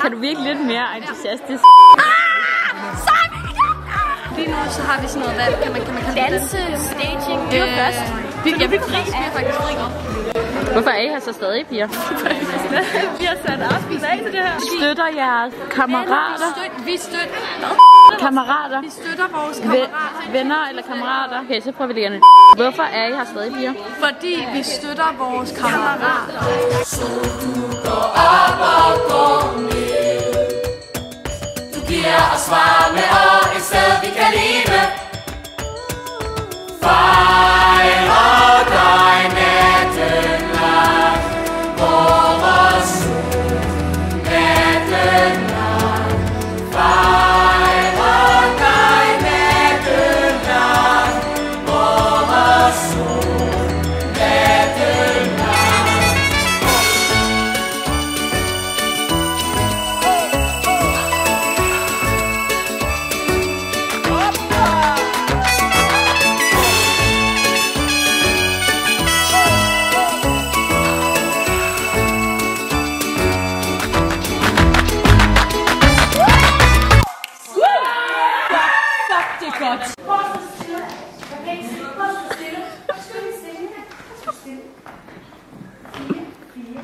Kan du virkelig lidt mere entusiastisk? Lige nu så har vi sådan noget, hvad kan man danse, staging, det var først. Jeg vil fri, vi har faktisk fri. Hvorfor er I her så stadig, piger? Vi har sat aften af til det her. Støtter jeres kammerater? Vi støtter Kammerater? Vi støtter vores kammerater. Venner eller kammerater? Okay, så prøver vi det igen. Hvorfor er I her stadig, piger? Fordi vi støtter vores kammerater. Så du går op og går ned. Du giver os varme og et sted vi kan leve. Fejrer dig natten lang. Vores natten lang. Fejrer dig natten lang. Vores natten lang.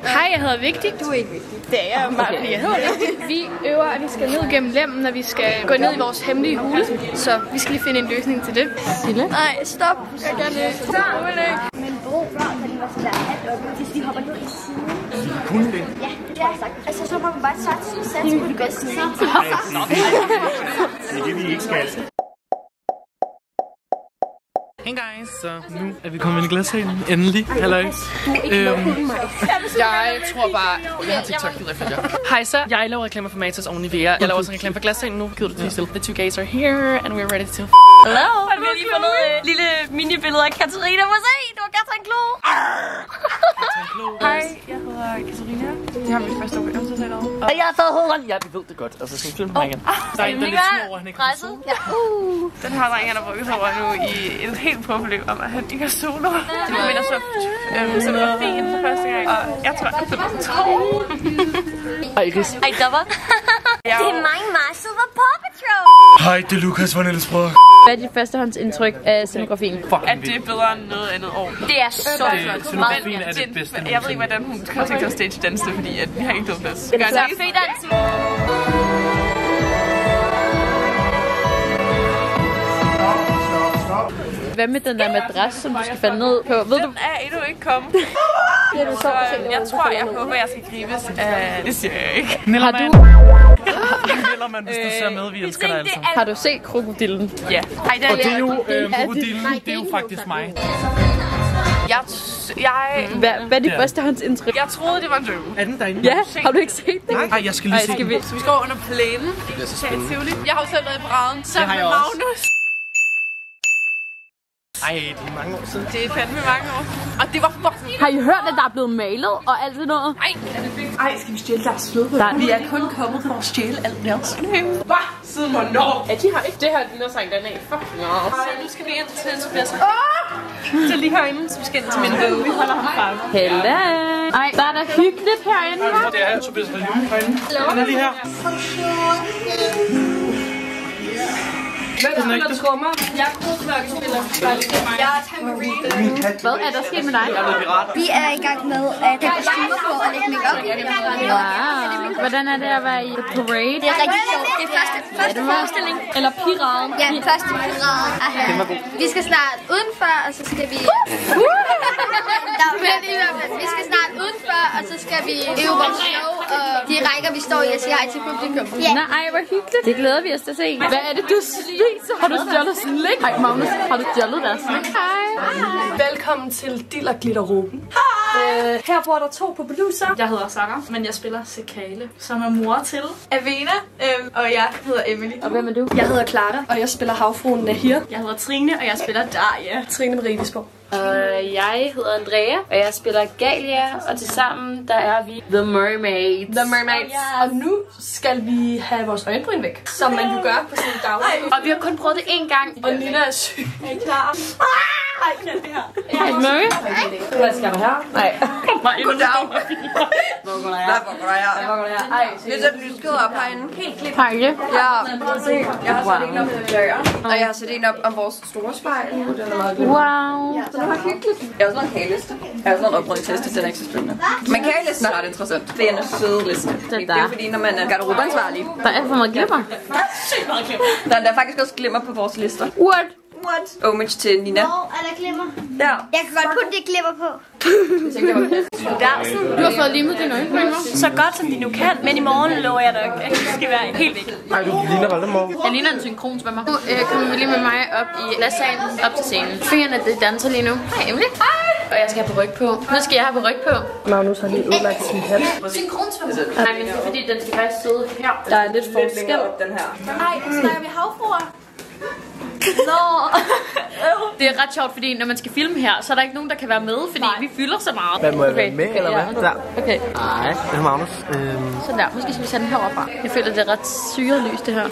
Hej, jeg hedder Vigtig. Du er ikke vigtig. Det er jeg meget, fordi jeg hedder Vigtig. Vi øver, at vi skal ned gennem lemmen, når vi skal gå ned i vores hemmelige hule. Så vi skal lige finde en løsning til det. Sille? Nej, stop. Jeg kan ikke. Men bro, før den var sådan der alt oppe, hvis de hopper ned i siden. Kunne det? Ja, det tror jeg sagt. Altså, så må man bare tage sin sats på det bedste. Det er det, vi ikke skal. Hey guys, så nu er vi kommet ind i glashalen. Endelig. Halløj. Jeg tror bare, jeg har TikTok, gider jeg følge. Hej så, jeg laver reklamer for Matas oven i VR. Jeg laver også en reklame for glashalen nu. Gider du til stille? The two gays are here, and we're ready to... Hello! Vi har lige fundet et lille mini-billede af Katarina. Må se, det var Katrin Klo. Hej, jeg hedder Katarina. Det har vi første år, jeg har derovre. Og jeg har taget hovedet. Ja, vi ved det godt. Altså, skal vi filme mig igen? Der er en, der er lidt små over, han ikke har sovet. Den her dreng, han har brugt sig over nu i et helt prøveforløb om, at han ikke har solo. Det var mindre så fint for første gang. Og jeg tror, at det var en tro. Hej, Iris. Ej, Dopper. Det er mig, Marcel, var Paw Patrol. Hej, det er Lukas fra Nielsbrug. Hvad er dit førstehåndsindtryk af scenografien? At det er bedre end noget andet år. Det er så flot. Scenografien er det bedste. Jeg ved ikke, hvordan hun kommer til at stage danse det, fordi at vi har ikke noget plads. Det er så fedt altid. Hvad med den der madras, som du skal falde ned på? Ved du? Den er endnu ikke kommet. Jeg tror, jeg håber, jeg skal gribes. Det siger jeg ikke. Nillermand. Nillermand, hvis du ser med, vi elsker dig altså. Har du set krokodillen? Ja. Ej, Og det er jo, krokodillen, det er jo faktisk mig. Hvad er dit førstehåndsindtryk? Jeg troede, det var en løve. Er den derinde? Ja, har du ikke set det? Nej, jeg skal lige se den. Så vi skal over under plænen. Det er så spændende. Jeg har jo selv været i paraden sammen med Magnus. Ej, det er mange år siden. Det er fandme mange år. Og det var fucking... Har I hørt, at der er blevet malet og alt sådan noget? Ej, skal vi stjæle deres flødebøger? Vi er kun kommet for at stjæle alt deres fløde. Hvad? Siden hvornår? Ja, de har ikke det her dinnersang, den er fuck. Nå. Så nu skal vi ind til Tobias. Så lige herinde, så vi skal ind til min bøge. Vi holder ham frem. Helle! Ej, der er da hyggeligt herinde, hva'? Det er Tobias herinde. Han er lige her. Hvem spiller trommer? Jeg er kodklokkespiller. Jeg er tambourine. Hvad er der sket med dig? Vi er i gang med at tage kostymer på og lægge make-up. Wow. Hvordan er det at være i parade? Det er rigtig sjovt. Det er første forestilling. Eller piraden? Ja, første parade. Vi skal snart udenfor, og så skal vi... Vi skal snart udenfor, og så skal vi øve vores show, og de rækker, vi står i, og siger hej til publikum. Nej, hvor hyggeligt. Det glæder vi os til at se. Hvad er det, du spiser? Har du stjålet slik? Hej, Magnus. Har du stjålet deres slik? Hej. Velkommen til Dill og Glitterråben. Her bor der 2 på beluser. Jeg hedder Sarah, men jeg spiller Sekale, som er mor til Avena. Og jeg hedder Emily. Og hvem er du? Jeg hedder Clara, og jeg spiller havfruen Nahir. Jeg hedder Trine, og jeg spiller Daria. Trine Marie Visborg. Jeg hedder Andrea, og jeg spiller Galia, og tilsammen der er vi The Mermaids. The Mermaids. Og nu skal vi have vores øjenbryn væk, som man jo gør på sin daglig. Og vi har kun prøvet det én gang. Og Nina er syg. Er I klar? Hej, Mørke. Hvad skal der her? Nej. Goddag. Hvor går der her? Ej, lidt af lyskede op herinde. Hej, ja. Jeg har sat en op på døren, og jeg har sat en op om vores store spejl. Den er meget god. Wow. Så det var hyggeligt. Jeg har også lavet en kageliste. Jeg har også lavet en oprydningsliste, den er ikke så spændende. Men kagelisten er ret interessant. Det er en søde liste. Det er jo fordi, når man er garderobeansvarlig. Der er for meget glimmer. Der er faktisk også glimmer på vores lister. What? Homage til Nina. Hvor er der glimmer? Ja. Jeg kan godt putte det glimmer på. Du har fået limet dine øjenbryn. Så godt som de nu kan, men i morgen lover jeg nok, at det skal være helt væk. Ej, du ligner Voldemort. Jeg ligner en synkronsvømmer. Nu kommer vi lige med mig op i glassalen, op til scenen. Fingrene, det danser lige nu. Hej, Emily. Og jeg skal have på ryg på. Nu skal jeg have på ryg på. Magnus har lige ødelagt sin hat. Synkronsvømmer. Nej, men det er fordi, den skal faktisk sidde her. Der er lidt forskel. Den her. Ej, snakker vi havfruer? Nå. Det er ret sjovt, fordi når man skal filme her, så er der ikke nogen, der kan være med, fordi vi fylder så meget. Hvad må jeg være med, eller hvad? Der. Okay. Nej, det er Magnus. Sådan der. Måske skal vi sætte den herovre fra. Jeg føler, det er ret syret lys, det her.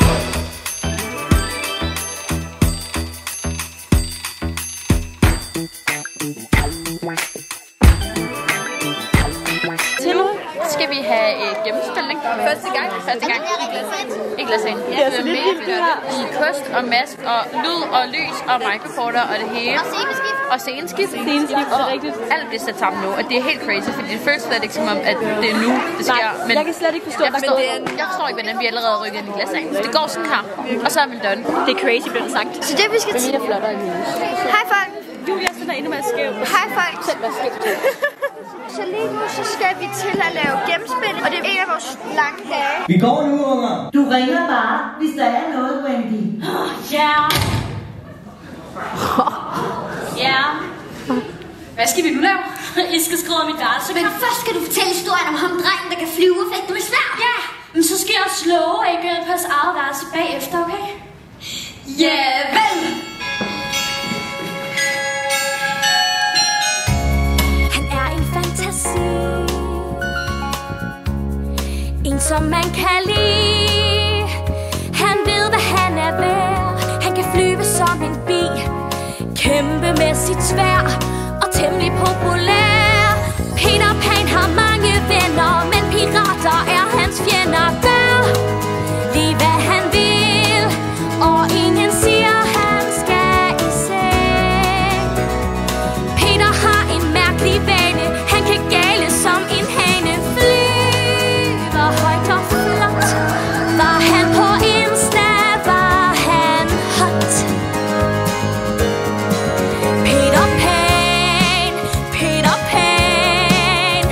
Til nu skal vi have gennemspilning. Første gang. I glassalen. Ja, det er mega flot. I kost og mask og lyd og lys og microporter og det hele. Og sceneskift. Og alt bliver sat sammen nu. Og det er helt crazy, fordi det føles slet ikke som om, at det er nu, det sker. Men Jeg kan slet ikke forstå, jeg forstår ikke, hvordan vi allerede rykker ind i glassalen. Det går sådan her, og så er vi done. det er crazy, bliver der sagt. Så det vi skal til. Hej folk. Julia, så der endnu mere skæv. Hej folk. Så lige nu så skal vi til at lave gennemspil, og det er en af vores lange dage. Vi går nu, unger. Du ringer bare, hvis der er noget, Wendy. Ja. Ja. Hvad skal vi nu lave? I skal skrive om mit værelse. Men først skal du fortælle historien om ham drengen, der kan flyve og fægte med sværd. Ja, men så skal jeg også love, at jeg gør det på hans eget værelse bagefter, okay? Ja, vel. Han er en fantasi. En som man kan lide. Han ved, hvad han er værd. Han kan flyve som en bi. Kæmpe med sit sværd. Og temmelig populær. Peter Pan har mange venner, men pirater er hans fjender. Gør lige hvad han vil, og ingen siger han skal i seng. Peter har en mærkelig vane. Han kan gale som en hane. Flyver højt og flot. Var han på Insta, var han hot. Peter Pan, Peter Pan.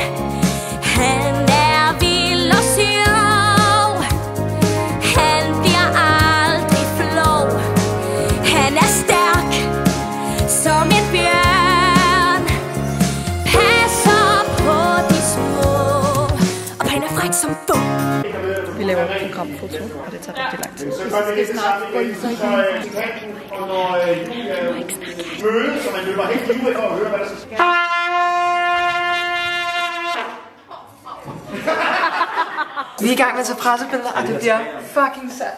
Han er vild og sjov. Han bliver aldrig flov. Han er stærk som en bjørn. Passer på de små. Og Pan er fræk som få. Vi laver et programfoto, og det tager rigtig lang tid. Så gør vi det snart. Møde, så man løber helt livet for at høre, hvad der skal ske. Vi er i gang med at tage pressebilleder, og det bliver fucking sat.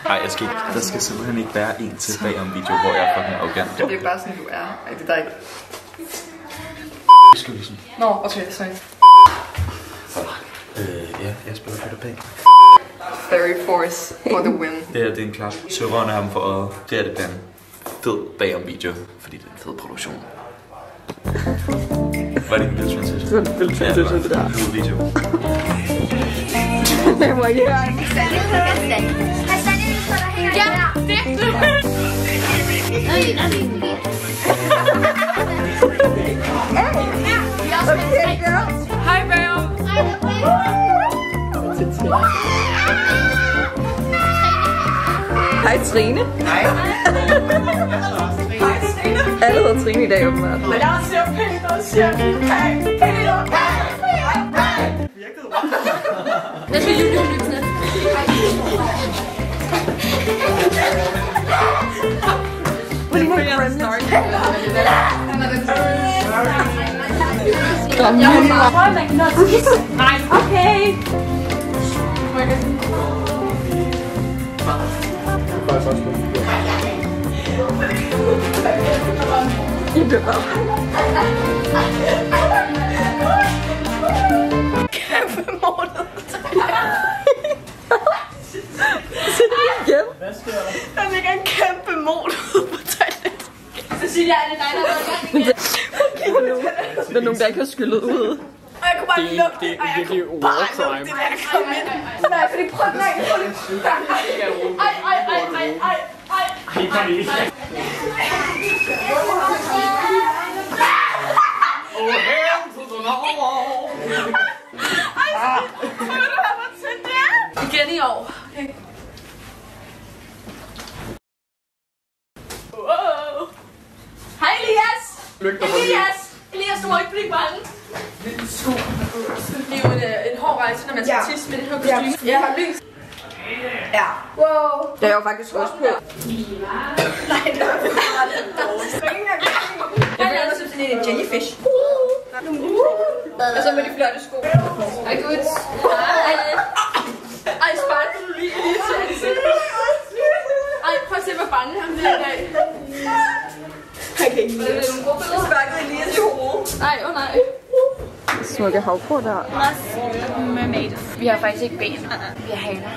Nej, jeg skal ikke. Der skal simpelthen ikke være en til bag om video, hvor jeg er fucking arrogant. Det er bare sådan, du er. Ej, det er dig ikke. Skal vi sådan? Nå, okay, sorry. Ja, jeg spiller Peter Pan. Fairy Force for the win. Det er en klap. Søveren af ham for øjet. Det er det bliver en fed bag om video, fordi det er en fed produktion. Var det en vild transition? Det var en vild transition, det der. En fed video. Det må ikke høre. Ja, Okay, girls. Hej, Bam. Hej, Trine. Hej. Hej, Trine. Alle hedder Trine i dag, åbenbart. Men jeg siger Peter, siger Pan, Peter Pan, Peter Pan. Jeg skal lige løbe lidt. What do you want, Gremlins? Nej, okay. Det er faktisk også I bliver bare... Kæmpe måned. Hvad sker der? Der ligger en kæmpe mål ude på toilettet. Cecilia, er det dig, der har været der er nogen, der ikke har skyllet ud. Og jeg kunne bare lugte det. Og jeg kunne bare lugte det, da jeg kom ind. Nej, fordi prøv lige. Ej. Det kan vi ikke. Oh, hell to the wall. Ej, prøv du have mig til det? Igen i år. Okay. Wow. Hej Elias! Elias, du må ikke blive bange. Det er jo en hård rejse, når man skal tisse med det her kostyme. Jeg har lys. Ja. Wow. Det er jo faktisk også på. Nej, det er jeg føler mig som sådan en jellyfish. Og så med de flotte sko. Ej, gud. Ej, sparker du lige til ansigtet. Ej, prøv at se, hvor bange han bliver i dag. Okay. Det er nogle gode billeder. Sparker Elias i hovedet. Nej, nej. Smukke havfru der. Mermaid. Vi har faktisk ikke ben. Vi har haler.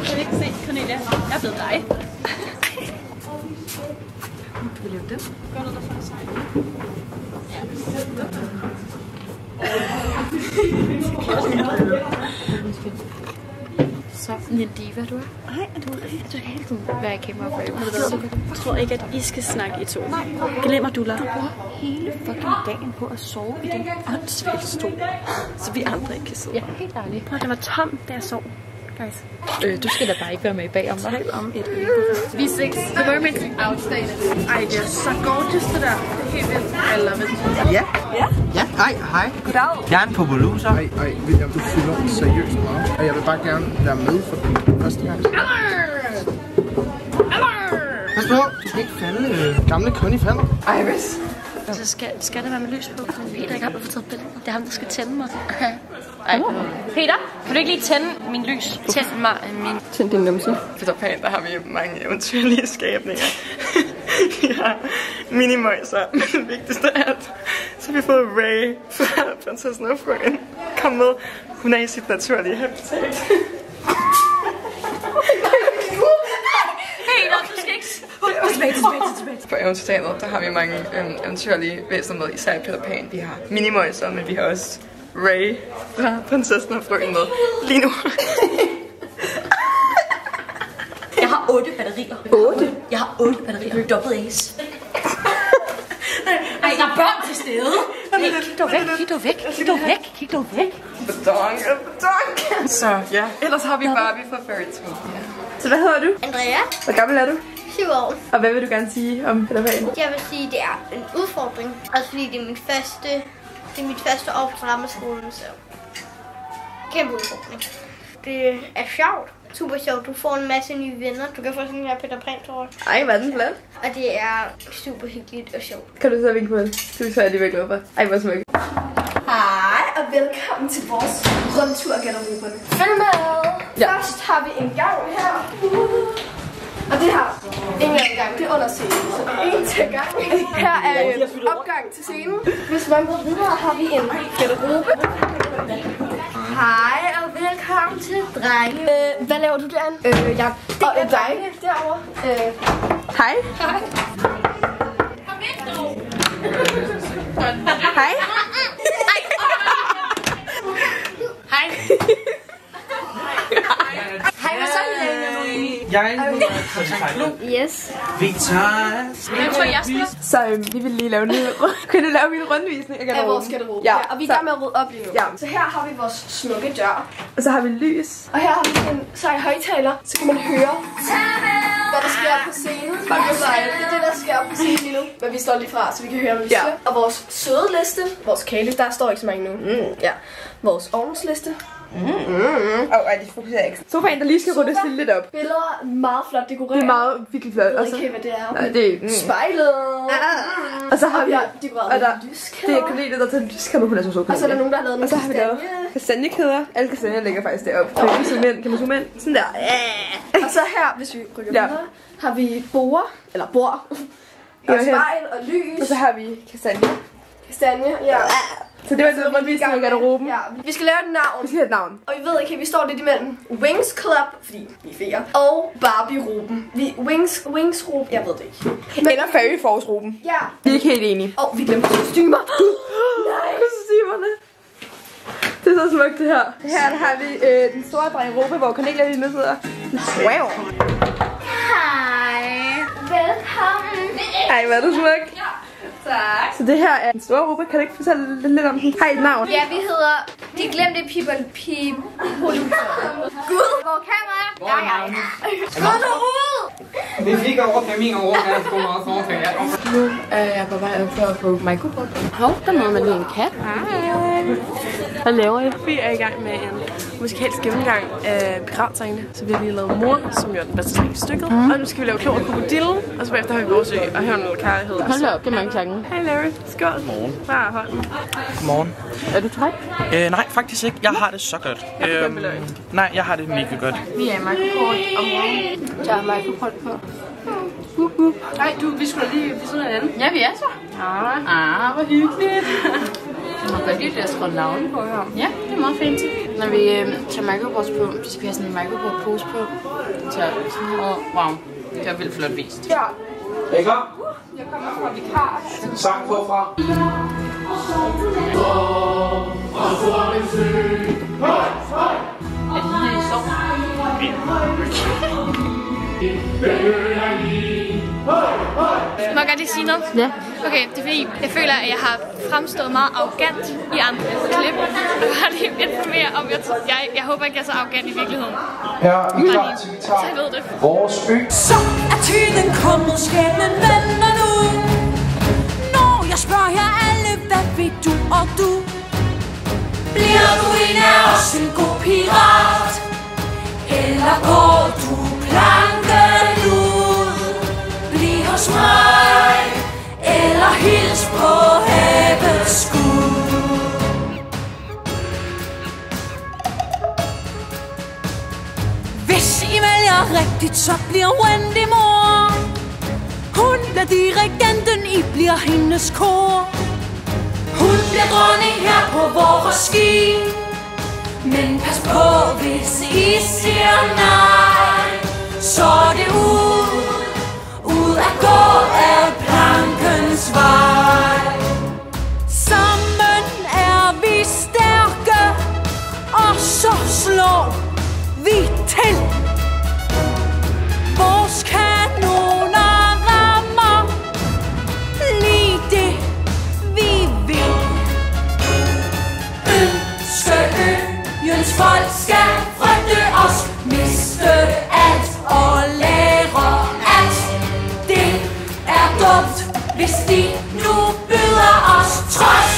Kan vi ikke se, Cornelia? Jeg er blevet dig. Vil du lave det? Gør du der for sig? Så en diva, du er. Nej, du kan hele tiden være camera frame. Jeg tror ikke, at I skal snakke i to. Glemmer du, Lar? Du bruger hele fucking dagen på at sove i den åndssvagt stol, så vi andre ikke kan sidde. Ja, helt ærligt. Prøv, det var tom, da jeg sov. Guys. Du skal da bare ikke være med bagom. Tal om et øje. Vi er 6. The Mermaid's outstanding. Ej, det er så gorgeous, det der. Det er helt vildt. I love it. Ja, hej. Goddag. Jeg er en populuser. Ej, William, du fylder seriøst meget. Og jeg vil bare gerne være med for den første gang. Pas på, du skal ikke falde. Gamle Connie falder. Iris. Så skal der være med lys på. Peter ikke har fået taget billeder. Det er ham, der skal tænde mig. Ej. Peter, kan du ikke lige tænde min lys? Tænd mig min... Tænd din numse. Peter Pan, der har vi mange eventyrlige skabninger. Vi har minimøjser, men det vigtigste af alt, så har vi fået Ray fra Prinsessen og Frøken. Kom med, hun er i sit naturlige habitat. På eventyrteateret, der har vi mange eventyrlige væsener med, især Peter Pan. Vi har minimøjser, men vi har også Ray fra Prinsessen og Frøken med lige nu. Jeg har 8 batterier. 8? Jeg har 8 batterier. Dobbelt ace. Ej, der er børn til stede. Kig dog væk. Badong. Så ja, ellers har vi Barbie fra Fairy Tale. Ja. Så hvad hedder du? Andrea. Hvor gammel er du? 7 år. Og hvad vil du gerne sige om Peter Pan? Jeg vil sige, det er en udfordring. Også fordi det er mit første år på dramaskolen, så kæmpe udfordring. Det er sjovt. Super sjovt. Du får en masse nye venner. Du kan få sådan her Peter Pan, tror jeg. Ej, hvad er den flot? Og det er super hyggeligt og sjovt. Kan du så vinke på det? Du så er det virkelig op. Ej, hvor smukt. Hej og velkommen til vores rundtur af garderoberne. Følg med! Ja. Først har vi en gang her. Og det her, ingen gang, det er under scenen, så en til gang. Her er en opgang til scenen. Hvis man går videre, har vi en garderobe. Hej og velkommen til drenge. Hvad laver du derinde? Jeg og drenge derovre. Hej. Hej. Hej. Hej. Hej, hvad så Jeg hedder Yes. Victor. Hvem tror jeg skal? Så vi vil lige lave en lille... Kan du lave min rundvisning af af garderoben? vores garderobe. Ja, Og vi er i gang med at rydde op lige nu. Ja. Så her har vi vores smukke dør. Og så har vi lys. Og her har vi en sej højtaler, så kan man høre, hvad der sker på scenen. Det er det, der sker på scenen lige nu. Men vi står lige fra, så vi kan høre, hvad vi siger. Og vores søde liste, vores kage, der står ikke så mange nu. Ja. Vores ovnsliste. Ej, de fokuserer ikke. Sofaen, der lige skal ryddes lidt op. Billeder, meget flot dekoreret. Det er meget virkelig flot. Jeg ved ikke helt, hvad det er. Nej, det er... Spejlet. Og så har vi... dekoreret med lyskæder. Det er Cornelia, der tager lyskæder, hun er så Og så er der nogen, der har lavet og så har vi lavet kastanjekæder. Alle kastanjer ligger faktisk deroppe. Kan man zoome ind? Sådan der. Og så her, hvis vi rykker videre, har vi bord. Og spejl og lys. Og så har vi kastanje. Kastanje, ja. Så det var det, hvor vi skal i garderoben. Ja, vi skal lave et navn. Vi skal have et navn. Og vi ved ikke, vi står lidt imellem Wings Club, fordi vi er ferie, og Barbie-gruppen. Wings-gruppen, jeg ved det ikke. Men, eller Fairy Force-gruppen. Ja. Vi er ikke helt enige. Vi glemte kostymer. Nej, kostymerne. Det er så smukt det her. Her har vi den store dreng Rube, hvor Cornelia lige nu sidder. Wow. Hej. Velkommen. Ej, hvor er det smukt. Ja, tak. Så det her er den store Rube. Kan du ikke fortælle lidt om den? Har I et navn? Ja, vi hedder De Glemte Pipoluser. Gud, hvor kameraet? Ja. Skål nu ud! Vi fik overflemming over, at jeg skulle meget foretrække. Nu er jeg på vej op for at få mikrofon. Hov, der må man lige en kat. Hvad laver I? Vi er i gang med en musikalsk gennemgang af begravelserne. Så vi har lige lavet Mor, som jo er den bedste sang i stykket. Og nu skal vi lave Klog og Krokodille. Og så bagefter har vi vores og Høvn eller Kærlighed. Hold da op, det er mange sange. Hej Larry, skål. Godmorgen. Bare hold den. Godmorgen. Er du træt? Nej, faktisk ikke. Jeg har det så godt. Nej, jeg har det mega godt. Vi er mikrofon om morgenen. Jeg har mikrofon på. Nej, vi skulle lige ved sådan en anden. Ja, vi er så. Hvor hyggeligt. Jeg må godt lide, at jeg skriver navne på her. Ja, det er meget fint. Når vi tager micropose på, så skal vi have sådan en micropose på. Så sådan her. Wow, det er vildt flot vist. Ja. Er I klar? Jeg kommer fra vikar. Sang forfra. Er det lige i sov? Må jeg godt lige sige noget? Ja. Okay, det er fordi, jeg føler, at jeg har fremstået meget arrogant i andre klip. Og jeg har lige informeret om, jeg håber ikke, jeg er så arrogant i virkeligheden. Ja, vi er klar til, vi så jeg ved det. Vores ø. Så er tiden kommet, skæbnen vender nu. Når jeg spørger jer alle, hvad vil du og du? Bliver du en af os en god pirat? Eller går du planken ud? Bliv hos mig, eller hils på havets skud. Hvis I vælger rigtigt, så bliver Wendy mor. Hun bliver dirigenten, I bliver hendes kor. Hun bliver dronning her på vores ski. Men pas på, hvis I siger nej, så er det ud at gå af plankens vej. Sammen er vi stærke, og så slår vi til. Vores kanoner rammer lige det, vi vil. Ønskeøens folk skal frygte os, miste alt og lære at det er dumt, hvis de nu byder os trods.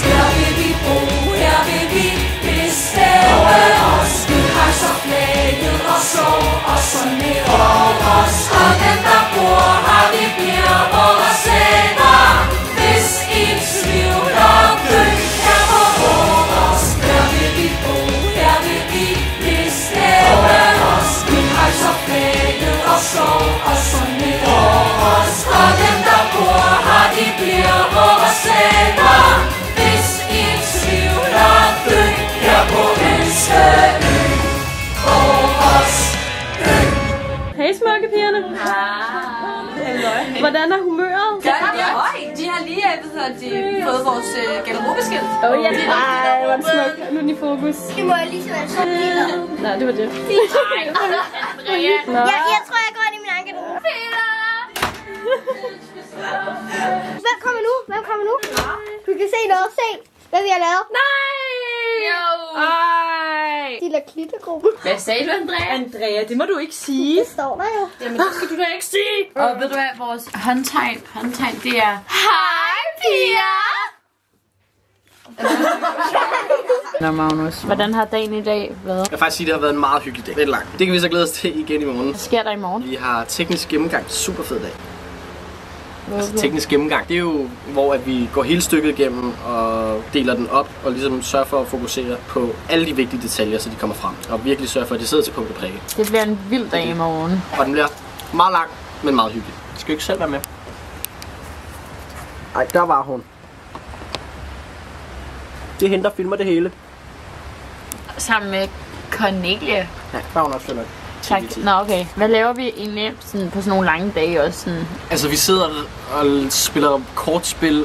Her vil vi bo, her vil vi bestemme os. Vi hejser flaget og slår os ned over os. Og dem der bor her, det bliver vores venner. Hvis I tvivler, døg her på vores. Her vil vi bo, her vil vi bestemme os. Vi hejser flaget og slår os ned over os. Og dem der bor her, det bliver vores venner. Hvis I tvivler, døg her på Ønskeø. Vores ø. Hej smukke pigerne. Hvordan er humøret? De har lige fået vores garderobeskilt. Ja. Ej, hvor er det smukt. Nu er den i fokus. Det må jeg lige så være så lille. Nej, det var det. Andrea. Jeg tror, jeg går ind i min egen garderobe. Hvem kommer nu? Du kan se noget. Se, hvad vi har lavet. Jo. Ej. De der klittegruppen. Hvad sagde du, Andrea? Andrea, det må du ikke sige. Det står der jo. Jamen, det skal du da ikke sige. Og ved du hvad, vores håndtegn, det er hej, piger! Nå, Magnus, hvordan har dagen i dag været? Jeg vil faktisk sige, at det har været en meget hyggelig dag. Lidt lang. Det kan vi så glæde os til igen i morgen. Hvad sker der i morgen? Vi har teknisk gennemgang. Super fed dag. Altså teknisk gennemgang, det er jo, hvor at vi går hele stykket igennem og deler den op og ligesom sørger for at fokusere på alle de vigtige detaljer, så de kommer frem. Og virkelig sørger for, at det sidder til punkt og prikke. Det bliver en vild dag i morgen. Og den bliver meget lang, men meget hyggelig. Skal du ikke selv være med? Ej, der var hun. Det er hende, der filmer det hele. Sammen med Cornelia. Ja, der er hun også nok. Tak. Nå, okay. Hvad laver vi egentlig sådan, på sådan nogle lange dage også? Sådan? Altså, vi sidder og spiller kortspil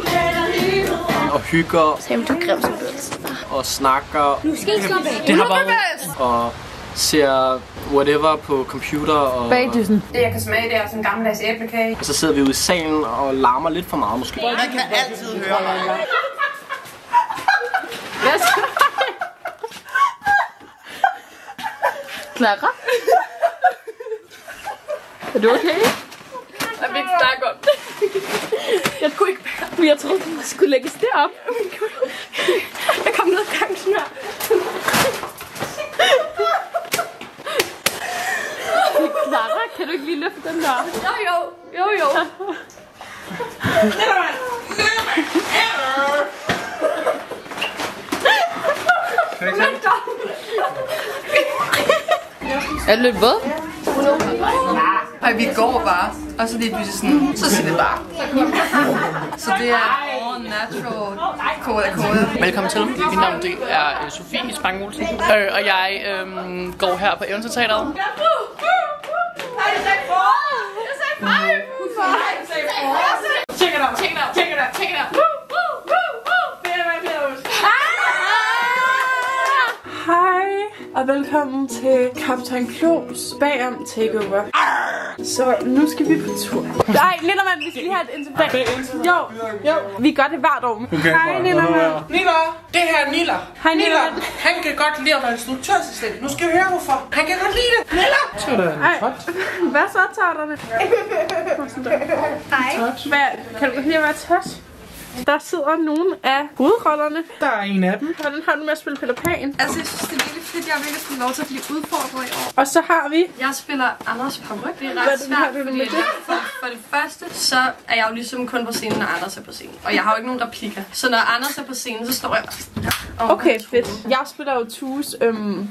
og hygger. Sam, du grim som og snakker. Nu skal I slappe af. Det har været og ser whatever på computer og bagdyssen. Det jeg kan smage, det er sådan en gammeldags æblekage. Og så sidder vi ude i salen og larmer lidt for meget måske. Man kan altid høre mig. Hvad skal Clara? Er du okay? Jeg vil ikke snakke om det. Jeg kunne ikke bære. Jeg troede, du skulle lægges derop. Jeg kom ned ad gangen her. Clara, kan du ikke lige løfte den der? Jo. Er det lidt våd? Ej, vi går bare, og så lige pludselig sådan, så siger det bare. Så det er all natural cola. Velkommen til. Mit navn det er Sofie Spang-Olsen, og jeg går her på Eventyrteateret. Check it out. Hej, og velkommen til Kaptajn Klos bagom takeover. Så nu skal vi på tur. Nej, Nillermand, vi skal lige have et interview. Jo, vi gør det hvert år. Okay. Hej, Nillermand. Niller, det her er Niller. Hej, Niller. Han kan godt lide at være instruktørassistent. Nu skal vi høre hvorfor. Han kan godt lide det. Niller! Så er der en tot. Hvad så, tørterne? Hej. Kan du lide at være tørt? Der sidder nogle af hovedrollerne. Der er en af dem. Hvordan har du med at spille Peter Pan? Altså, jeg synes, det er virkelig fedt. Jeg har virkelig fået lov til at blive udfordret i år. Og så har vi... Jeg spiller Anders Paryk. Det er ret svært, fordi for det første, så er jeg jo ligesom kun på scenen, når Anders er på scenen. Og jeg har jo ikke nogen replikker. Så når Anders er på scenen, så står jeg bare... Okay, fedt. Jeg spiller jo Tues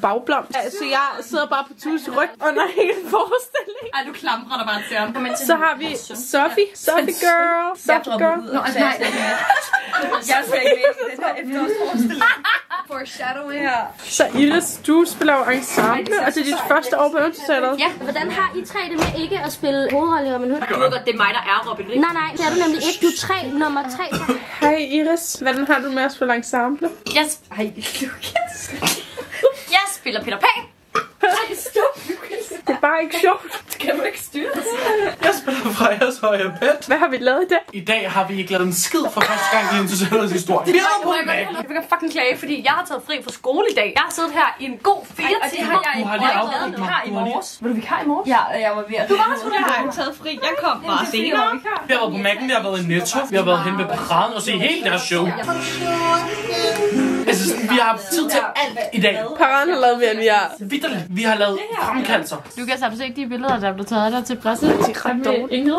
bagblom. Altså, jeg sidder bare på Tues ryg under hele forestilling. Ej, du klamrer dig bare til ham. Så har vi Sophie girl. Nå, altså, nej. Jeg skal ikke læse den her efterårsforestilling. Foreshadowing. Så Iris, du spiller jo ensemble, og det er dit første år på Eventyrteateret. Ja, hvordan har I tre det med ikke at spille hovedrolle i Robin Hood? Du ved godt, det er mig, der er Robin Hood. Nej, det er du nemlig ikke. Du er nummer 3. Hej Iris, hvordan har du med at spille ensemble? Jeg spiller Peter Pan. Ej, stop, Lukas. Det er bare ikke sjovt. Det kan du ikke styre. Jeg spiller Frejas høje bed. Hvad har vi lavet i dag? I dag har vi ikke lavet en skid for første gang i Eventyrteaterets historie. Vi har på Mac'en. Jeg kan fucking klage, fordi jeg har taget fri fra skole i dag. Jeg har siddet her i en god 4 timer. Du har lige afbrudt mig. Her i morges. Var du vikar i morges? Ja, jeg var ved at... Du var sgu da. Jeg har taget fri. Jeg kom bare senere. Vi har været på Mac'en, vi har været i Netto, vi har været hen ved paraden og se hele deres show. Altså, vi har haft tid til alt i dag. Paraden har lavet mere end vi har. Vitterligt. Vi har lavet fremkaldelser. Lukas, har du set de billeder, der blev taget der til presse? De er ret dårlige.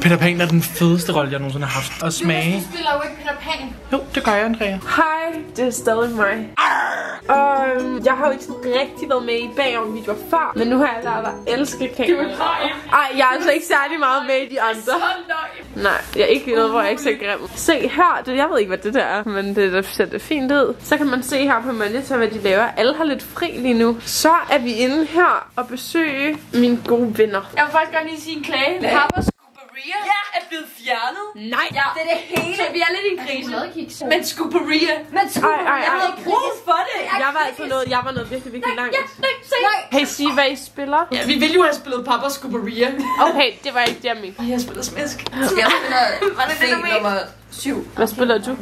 Peter Pan er den fedeste rolle, jeg nogensinde har haft. Og smage. Du spiller jo ikke Peter Pan. Jo, det gør jeg, Andrea. Hej, det er stadig mig. Og jeg har jo ikke sådan rigtig været med i bagom videoer før, men nu har jeg lært at elske kamera. Ej, jeg er altså ikke særlig meget med i de andre. Nej, jeg er ikke noget, hvor jeg ikke ser grim. Se her, jeg ved ikke, hvad det der er, men det ser det fint ud. Så kan man se her på monitor, hvad de laver. Alle har lidt fri lige nu. Så er vi inde her og besøge mine gode venner. Jeg vil faktisk godt lige sige en klage. Papa Scooperia er blevet fjernet. Nej, ja, det er det hele. Så vi er lidt i en krise. Men Scooperia. Jeg havde brug for det. Jeg var altså noget virkelig langt. Nej. Hey, sig hvad I spiller. Ja, vi ville jo have spillet Papa Scooperia. Okay, det var ikke det, jeg mente. Jeg spiller smisk. Jeg spiller nummer 7. Hvad spiller du?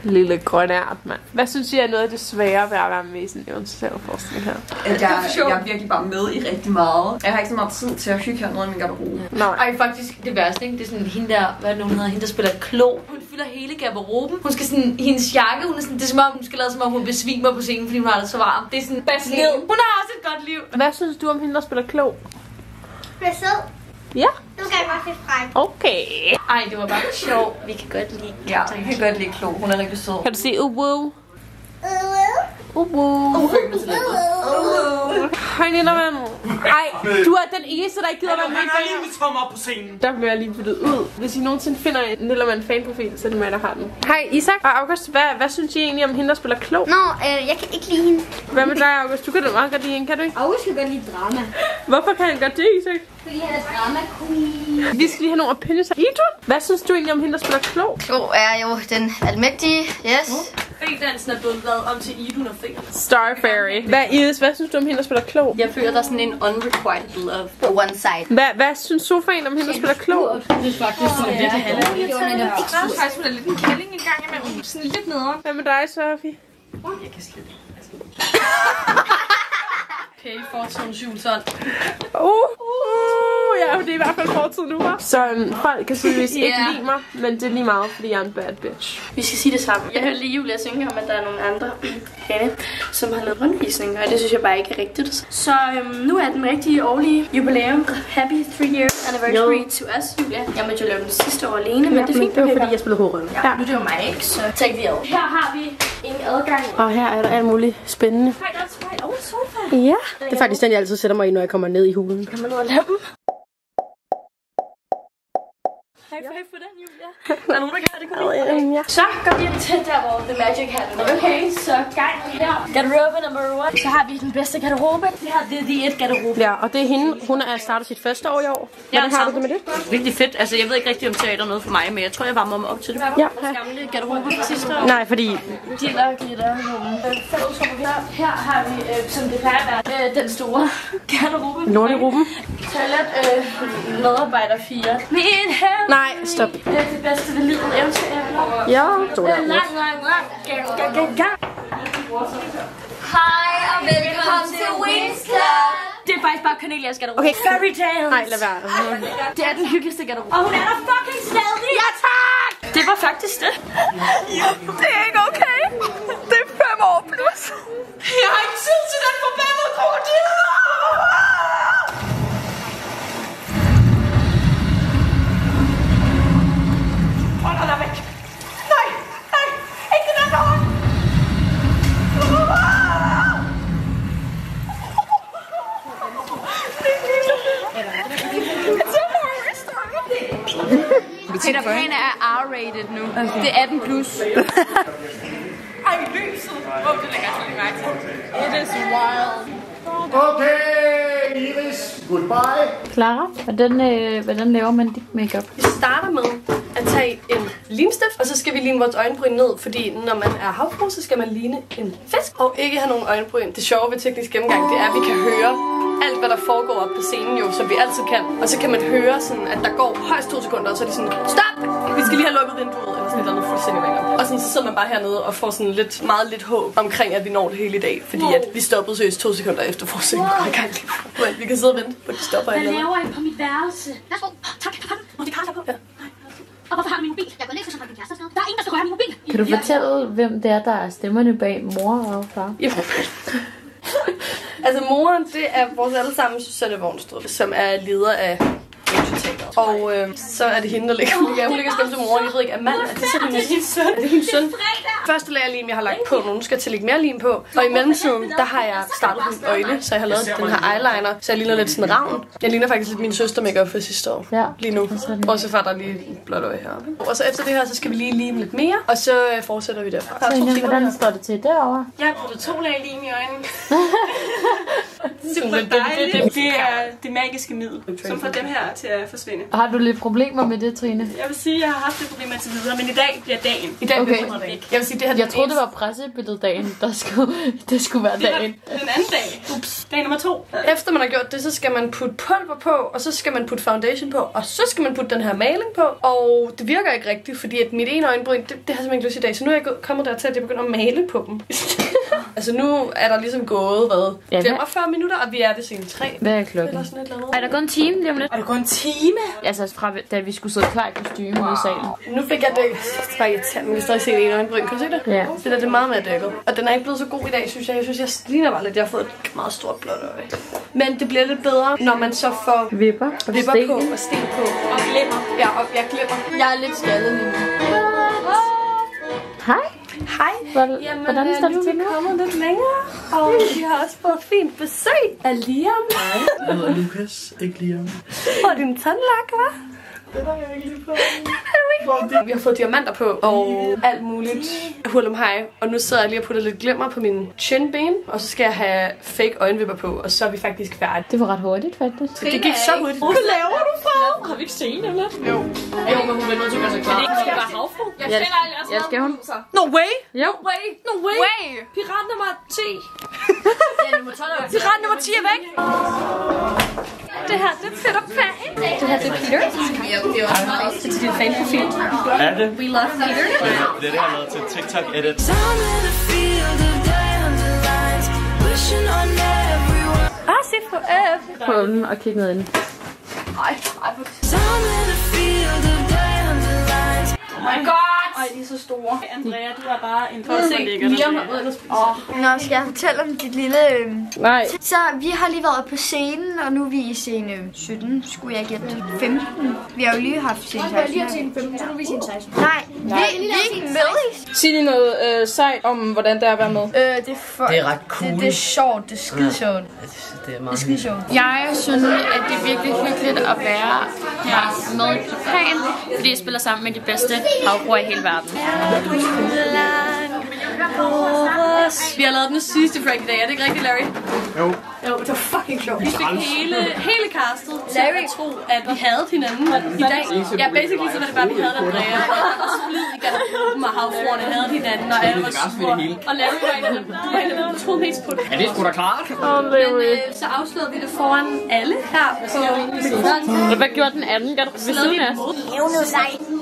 Lille grønne art, mand. Hvad synes I er noget af det svære ved at være med i sådan en eventyrteaterforestilling her? Jeg er virkelig bare med i rigtig meget. Jeg har ikke så meget tid til at hygge hernede i min garderobe. Ej, faktisk det værste, ikke? Det er sådan hende der, hvad nu hedder, hende der spiller Klo. Hun fylder hele garderoben. Hun skal sådan, hendes jakke, hun er sådan, det er som om, hun skal lade som om hun besvimer på scenen, fordi hun har det så varmt. Det er sådan, bas ned. Hun har også et godt liv. Hvad synes du om hende der spiller Klo? Det er sød. Ja. Nu kan jeg bare se frem. Okay. Ej, det var bare sjovt. Vi kan godt lide. Ja, vi kan godt lide Klo. Hun er rigtig sød. Kan du sige uwu? Hej, Nillermand. Ej, du er den eneste, der ikke gider være med. Han har lige mit tom op på scenen. Der bliver jeg lige byttet ud. Hvis I nogensinde finder en Nillermand fanprofil, så er det mig, der har den. Hej, Isak og August. Hvad synes I egentlig om hende, der spiller Klo? Nå, jeg kan ikke lide hende. Hvad med dig, August? Du kan da meget godt lide hende, kan du ikke? August kan godt lide drama. Hvorfor kan han godt det, Isak? Fordi han er drama queen. Vi skal lige have nogle opinions. Idun, hvad synes du egentlig om hende, der spiller Klo? Klo er jo den almægtige, yes. Fædansen er blevet lavet om til Idun og Fæ. Star Fairy. Iris, hvad synes du om hende, der spiller Klo? Jeg føler, der er sådan en unrequited love på one side. Hvad synes Sofaen om hende, der spiller Klo? Jeg synes faktisk, hun er lidt halvdårlig. Jeg synes faktisk, hun er lidt en kælling en gang imellem. Sådan lidt nederen. Hvad med dig, Sofie? Jeg kan slet ikke. Okay, fortidens julesånd. Ja, det er i hvert fald fortid nu, hva'? Så folk kan tydeligvis ikke lide mig, men det er lige meget, fordi jeg er en bad bitch. Vi skal sige det sammen. Jeg hørte lige Julia synge om, at der er nogle andre herinde, som har lavet rundvisning, og det synes jeg bare ikke er rigtigt. Så nu er den rigtige årlige jubilæum. Happy 3 years anniversary to us, Julia. Jeg måtte jo lave den sidste år alene, men det er fint. Det var fordi, jeg spillede hovedrollen. Ja, nu er det jo mig, ikke? Så take the L. Her har vi ingen adgang. Og her er der alt muligt spændende. Hej, der er spejl over sofa. Ja, det er faktisk den, jeg altid sætter mig i, når jeg kommer ned i hulen. Kan man nu lade dem? High five for den, Julia. Der er nogen, der kan det godt. Ja. Så går vi til der, hvor The Magic happen. Okay, så gang her. Garderobe number 1. Så har vi den bedste garderobe. Det her, det er The It garderobe. Ja, og det er hende. Hun er startet sit første år i år. Hvordan har du det med det? Virkelig fedt. Altså, jeg ved ikke rigtig om teater er noget for mig, men jeg tror, jeg varmer mig op til det. Ja. Vores gamle garderobe fra sidste år. Nej, fordi... Her har vi, som det plejer at være, den store garderobe. Lorteruben. Toilet, medarbejder 4. Min hjem. Nej, stop. Det er det bedste ved livet, eventyr. Ja, så der. Lang. Gang. Hej og velkommen til Wings Club. Det er faktisk bare Cornelias garderobe. Okay, Fairy Tales. Nej, lad være. Det er den hyggeligste garderobe. Og hun er der fucking stadig. Ja, tak! Det var faktisk det. Det er ikke okay. Det er 5 år plus. Jeg har ikke tid til den forbandede krokodil. Hold dig væk. Nej, ikke den der. Peter Pan er R-rated nu. Okay. Det er 18 plus. Ej, lyset. Det lægger jeg lige mærke til. It is wild. Okay, Iris. Goodbye. Clara, hvordan laver man dit makeup? Vi starter med at tage en limstift, og så skal vi ligne vores øjenbryn ned, fordi når man er havfru, så skal man ligne en fisk og ikke have nogen øjenbryn. Det sjove ved teknisk gennemgang, det er, at vi kan høre alt, hvad der foregår op på scenen jo, som vi altid kan. Og så kan man høre sådan, at der går højst 2 sekunder, og så er de sådan, stop! Vi skal lige have lukket vinduet, eller sådan et eller andet fuldstændig random. Og sådan, så sidder man bare hernede og får sådan meget lidt håb omkring, at vi når det hele i dag. Fordi at vi stoppede seriøst 2 sekunder efter forestillingen går i gang. Men vi kan sidde og vente på, at de stopper. Hvad laver I på mit værelse? Værsgo. Tak. Må det Karla på? Ja. Og hvorfor har du min mobil? Jeg går ned for sådan en kæreste. Der er ingen, der skal røre min mobil. Kan du fortælle, hvem det er, der er stemmerne bag mor og far? Ja. Altså moren, det er vores allesammens Susanne Vognstrup, som er leder af Teateret. Og så er det hende, der ligger. Hun ligger stemme til moren. Jeg ved ikke, er mand? Er det så hendes søn? Er det hendes søn? Første lag af lim, jeg har lagt på. Nu skal jeg til at lægge mere lim på. Og i mellemtiden, der har jeg startet mine øjne. Så jeg har lavet den her eyeliner. Så jeg ligner lidt sådan ravn. Jeg ligner faktisk lidt min søster makeup for sidste år. Ja. Lige nu. Også for der lige blåt øje her. Og så efter det her, så skal vi lige lime lidt mere. Og så fortsætter vi derfra. Så Ina, hvordan står det til derovre? Jeg har puttet 2 lag lim i øjnene. Super dejligt. Det er det magiske middel, som får dem her til at forsvinde. Har du lidt problemer med det, Trine? Jeg vil sige, at jeg har haft det problemer til videre, men i dag bliver dagen. I dag bliver det væk. Jeg vil sige, det her jeg troede, det var pressebilledet-dagen, det skulle være dagen. Den anden dag. Ups. Dag nummer 2. Efter man har gjort det, så skal man putte pulver på, og så skal man putte foundation på, og så skal man putte den her maling på. Og det virker ikke rigtigt, fordi at mit ene øjenbryn, det har simpelthen ikke lyst i dag. Så nu er jeg kommet dertil, at jeg begynder at male på dem. Altså nu er der ligesom gået, 45 minutter, og vi er ved scene 3. Hvad er klokken? Er der gået en time lige om lidt? Er der gået en time? Altså fra da vi skulle sidde klar i kostyme ude i salen. Nu fik jeg dækket. Det var irriterende, men vi stadig se en øjenbryn. Kan du se det? Ja. Det er meget mere dækket. Og den er ikke blevet så god i dag, synes jeg. Jeg synes, jeg ligner bare lidt. Jeg har fået et meget stort blåt øje. Men det bliver lidt bedre, når man så får vipper på og sten på. Og glimmer. Ja, og jeg glimmer. Jeg er lidt skaldet lige nu. Hej. Hej. Hvordan står det til nu? Vi er kommet lidt længere, og vi har også fået fint besøg af Liam. Jeg hedder Lukas, ikke Liam. Og din tandlak, hva'? Det har jeg ikke lige på. Vi har fået diamanter på og alt muligt hurlumhej. Og nu sidder jeg lige og putter lidt glimmer på mine chinben. Og så skal jeg have fake øjenvipper på, og så er vi faktisk færdige. Det var ret hurtigt, faktisk. Det gik så hurtigt. Hvad laver du for? Har vi ikke set det lidt? Jo. Jo, men hun vil nødt til at gøre sig klar. Det skal være havfru. Jeg skal hun. No way! Jo. No way! Pirat nummer 10. Pirat nummer 10 er væk. Det her, det er fedt og fan. Det her, det er Peter. Det er også til din fanprofil. Er det? We love Peter. Det er det, jeg har lavet til TikTok edit. Se på F. Prøv den og kig ned ind. Ej, oh my god! Ej, de er så store. Andrea, du er bare en folk, der ligger der. Nå, skal jeg fortælle om dit lille... Nej. Så vi har lige været på scenen, og nu er vi i scene 17, skulle jeg gætte. 15. Vi har jo lige haft scene 16. Vi har lige haft scene 15, så nu er vi scene 16. Nej, vi er ikke med i. Sig lige noget sejt om, hvordan det er at være med. Det er ret cool. Det er sjovt, det er skide sjovt. Det er meget sjovt. Jeg synes, at det er virkelig hyggeligt at være her med i Plan, fordi jeg spiller sammen med de bedste havbrugere i hele verden. Vi har lavet den sygeste prank i dag, er det ikke rigtigt, Larry? Jo. Jo, det var fucking sjovt. Vi fik hele castet til at tro, at vi havde hinanden i dag. Ja, basically så var det bare, at vi havde Andrea, og der var splid i garderoben, og havfruerne havde hinanden, og alle var sure. Og Larry var en af dem, der troede mest på det. Ja, det er sgu da klart. Men så afslørede vi det foran alle her på mikrofonen. Hvad gjorde den anden? Gør du ved siden af?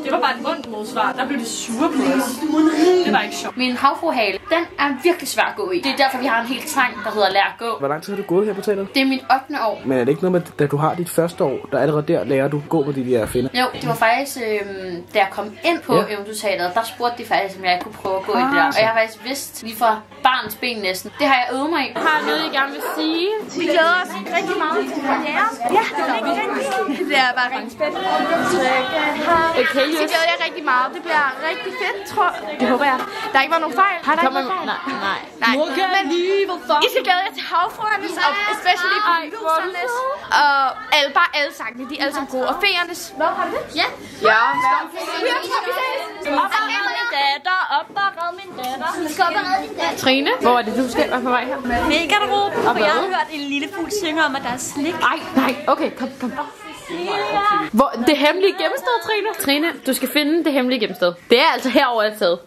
Det var bare et ondt modsvar. Der blev det sure på os. Det var ikke sjovt. Min havfruhale, den er virkelig svær at gå i. Det er derfor, vi har en hel sang, der hedder Lær at gå. Hvor lang tid har du gået her på teateret? Det er mit 8. år. Men er det ikke noget med, da du har dit første år, der allerede der lærer du at gå med de der finder? Jo, det var faktisk, da jeg kom ind på Eventyrteateret, der spurgte de faktisk, om jeg kunne prøve at gå i det der. Og jeg har faktisk vidst lige fra barns ben næsten. Det har jeg øvet mig i. Har noget, I gerne vil sige? Vi glæder os rigtig meget til premieren. Ja, det er rigtig. Det er bare rigtig fedt. Okay, det glæder jeg rigtig meget. Det bliver rigtig fedt, tror jeg. Det håber jeg. Der har ikke været nogen fejl. Har der ikke været fejl? Nej. Men I skal glæde jer til havfruernes, og especially producernes. Og alle sangene, de er alle sammen gode. Og feernes. Hvad har det? Ja. Ja. Op og red min datter, op og red min datter. Du skal op og redde din datter. Trine, hvor er det, du skal være på vej her? Med i garderoben, for jeg har hørt en lille fugl synge om, at der er slik. Nej, okay, kom. Hvor, det hemmelige gemmested, Trine? Trine, du skal finde det hemmelige gemmested. Det er altså herover et sted.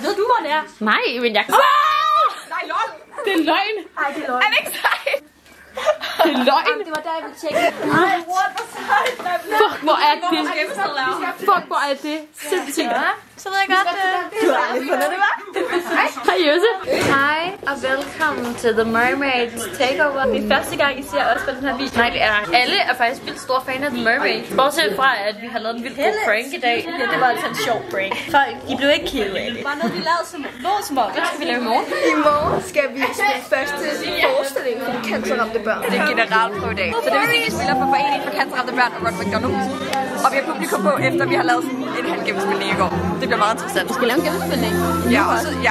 Ved du, hvor det er? Nej, men jeg... Nej, lol. Det er løgn. Ej, det er løgn. Er det ikke sejt? Det er løgn. Jamen, det var der, jeg ville tjekke. Ej, what the fuck? Fuck, hvor er det? Fuck, hvor er det? Sindssygt. Så ved jeg godt, du har aldrig fundet det, hva'? Hej, Jose. Hej, og velkommen til The Mermaids Takeover. Det er første gang, I ser os på den her video. Nej, det er alle er faktisk vildt store fan af The Mermaids. Bortset fra, at vi har lavet en vildt god prank i dag. Ja, det var altså en sjov prank. Folk, I blev ikke ked af det. Bare noget, vi lavede som om. Hvad skal vi lave i morgen? I morgen skal vi spille første forestilling for cancerramte børn. Det er generalprøve i dag. Så det vil sige, at vi spiller for Foreningen for Cancerramte Børn og Ron McDonald. Og vi har publikum på, efter vi har lavet en halv gennemspilning i går. Det bliver meget interessant. Vi skal lave en gennemspilning.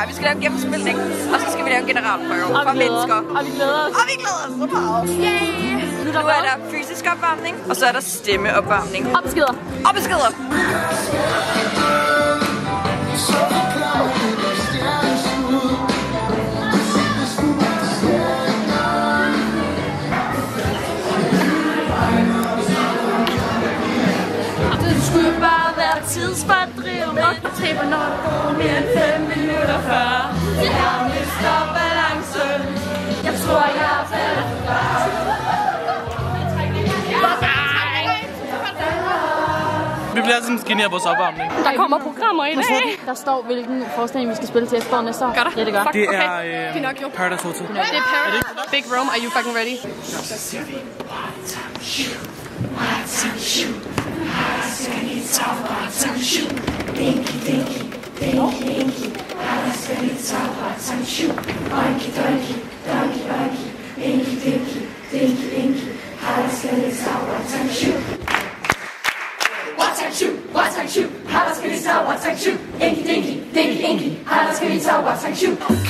Vi skal lave en gennemspilning. Og så skal vi lave en generalprøve for mennesker. Og vi glæder os. Og vi glæder os så meget. Yay! Nu er der fysisk opvarmning, og så er der stemmeopvarmning. Og beskeder. Og beskeder. Skulle bare være tidsfordrivende. Tripper når der går mere end 5 minutter før. Jeg mister balancen. Jeg tror, jeg er faldet fra. Vi det er sådan skinner vores opvarmning. Der kommer programmer i dag. Der står, hvilken forestilling vi skal spille til efteråret næste år. Gør der? Ja, det gør. Det Okay. er Pinocchio. Paradise Hotel. Det er Paradise. Big Rome, are you fucking ready?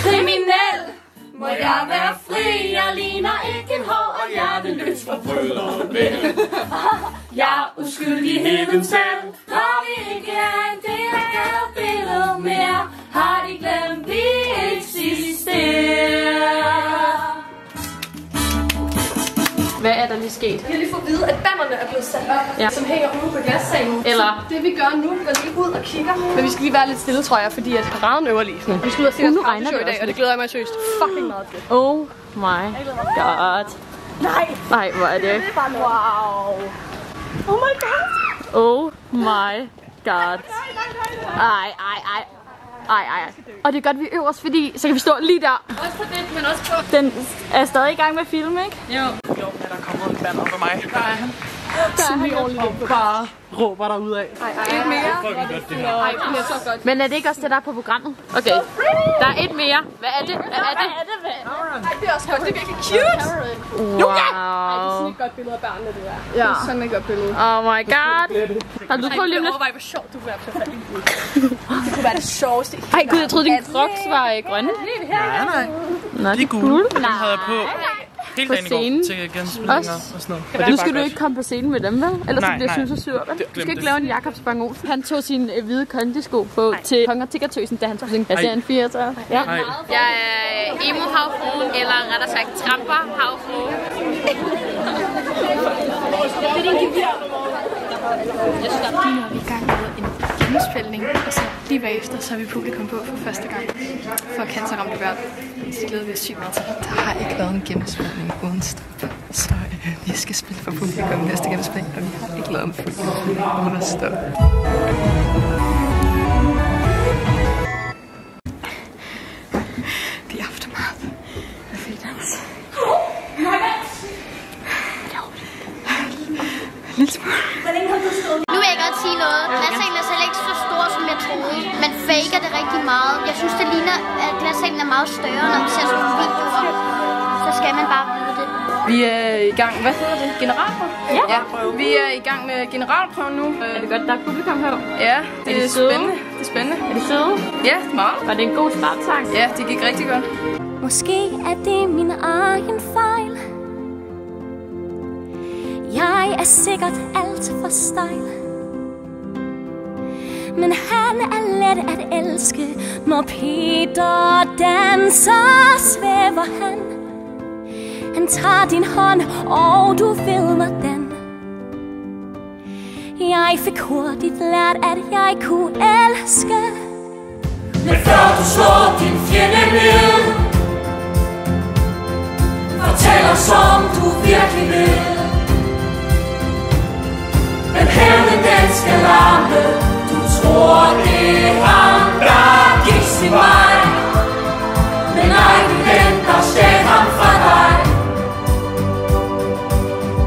Kriminel må jeg være fri. Jeg ligner ikke en hår og hjerteløs forbryder vel. Jeg er uskyldigheden selv. Når vi ikke er en del af gadebilledet mere, har de glemt vi eksisterer. Hvad er der lige sket? Vi har lige fået at vide, at bannerne er blevet sat op, som hænger ude på glassalen. Eller? Det vi gør nu, vi går lige ud og kigger. Men vi skal lige være lidt stille, tror jeg, fordi at paraden øver lige. Vi skal ud og se vores show i dag, og det glæder jeg mig seriøst fucking meget til. Oh my god. Nej, hvor er det? Wow. Oh my god. Oh my god. Ej. Og det er godt, vi øver os, fordi så kan vi stå lige der. Også på det, men også på... Den er stadig i gang med at filme, ikke? Jo, er der kommet en banner for mig. Der er han. Simpelthen ordentligt. Bare råber der ud af. Et mere. Ej, det er så godt. Men er det ikke også det, der er på programmet? Okay. Der er et mere. Hvad er det? Det er også godt. Det er virkelig cute. Wow. Ej, det er sådan et godt billede af børnene, det er. Det er sådan et godt billede. Oh my god. Har du prøvet lige om lidt? Overvej, hvor sjovt du kunne være på fat. Det kunne være det sjoveste. Ej gud, jeg troede dine crocs var grønne. Nej. Nå, De er gule. Dem havde jeg på hele dagen i går til genspillinger og sådan noget. Nu skal du ikke komme på scenen med dem, vel? Ellers så bliver jeg synes sur, vel? Du skal ikke det. lave en Jakob Spang Olsen. Han tog sine hvide kondisko på til Kong og Tiggertøsen, da han skulle synge serien 44. Ja. Jeg er emo-havfruen, eller rettere sagt tramper-havfruen. Det er din gevær. Jeg synes, at lige nu er vi i gang med en gennemspilning, og så lige bagefter, så har vi publikum på for første gang for cancerramte børn. Så glæder vi os sygt meget til. Der har ikke været en gennemspilning uden stop, så vi skal spille for publikum næste gennemspilning, og vi har ikke lavet en publikum uden stop. Det er aftenmad. Hvad fik det også? Lille smule. Nu vil jeg godt sige noget. Glassalen er selv ikke så stor, som jeg troede. Man faker det rigtig meget. Jeg synes, det ligner, at glassalen er meget større, når man ser sådan nogle videoer. Så skal man bare vide det. Vi er i gang, hvad hedder det? Generalprøve? Ja. Vi er i gang med generalprøven nu. Er det godt, der er publikum her? Ja, det er spændende. Det er spændende. Er det søde? Ja, meget. Var det en god startsang? Ja, det gik rigtig godt. Måske er det min egen fejl. Jeg er sikkert alt for stejl. Men han er let at elske. Når Peter danser, svæver han. Han tager din hånd, og du ved hvordan. Jeg fik hurtigt lært, at jeg kunne elske. Men før du slår din fjende ned, fortæller som du virkelig vil. Men hævnen den skal larme. Du tror det er ham, der gik sin vej. Men nej, det er den, der stjal ham fra dig.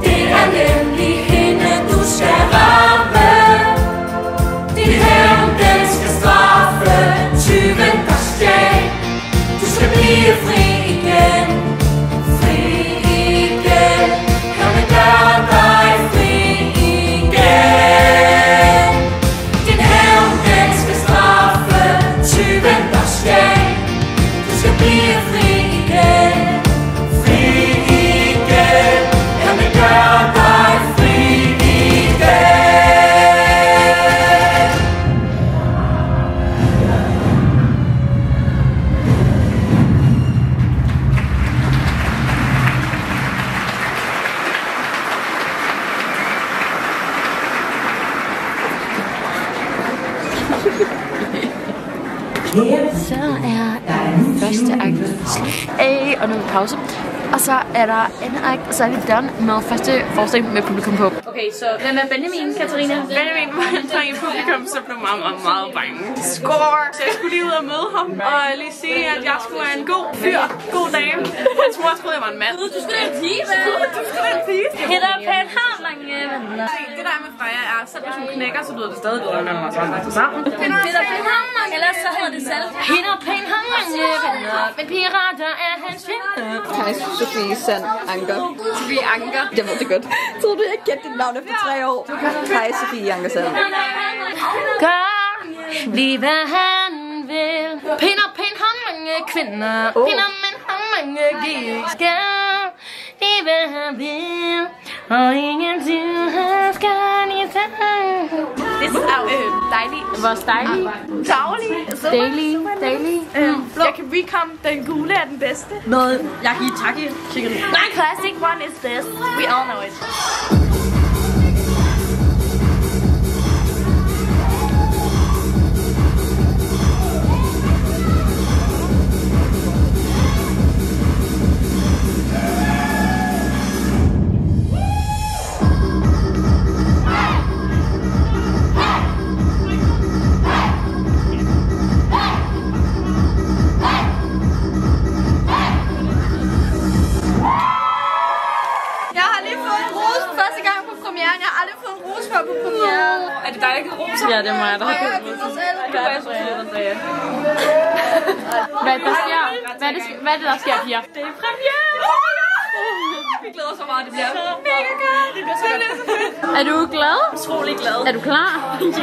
Det er nemlig hende, du skal ramme. Din hævn den skal straffe tyven, der stjal. Du skal blive fri igen. Fri igen. Kan vi gøre dig fri igen? Din hævn den skal straffe tyven, der stjal. Du skal blive fri igen. Fri igen. Kan vi gøre dig fri igen? Så er første akt slut. Og nu er vi pause. Og så er der anden akt, og så er vi done med første forestilling med publikum på. Okay, så hvem er Benjamin, Katarina? Benjamin var en dreng i publikum, så blev meget bange. Score! Så jeg skulle lige ud og møde ham, og lige sige, at jeg skulle være en god fyr, god dame. Hans mor troede, jeg var en mand. Du skulle da en pige, Du skulle da en pige. Peter Pan har mange venner. Det der med Freja er, selv hvis hun knækker, så lyder det stadig bedre, når man er sammen. Peter Pan har mange, ellers så hedder det selv. Peter Pan har mange venner, men pirater er hans venner. Hej, Sofie Sand Anker. Sofie Anker. Jeg ved det godt. Tror du, jeg kendte dit navn efter 3 år? Hej, Sofie Anker Sand. Gør lige hvad han vil. Peter Pan har mange kvinder. Peter Pan har mange gæsker. Lige hvad han vil. Og ingen til han skal i sig. Det er dejligt. Hvor dejligt? Daglig. Daily. Jeg kan recom, den gule er den bedste. Noget Yakitaki chicken. My classic one is this. We all know it. Er det dig, der givet ros? Ja, det er mig, der har givet ros. Hvad er det, der sker, piger? Det er premiere! Vi glæder så meget, det bliver mega godt. Det bliver så fedt. Er du glad? Utrolig glad. Er du klar?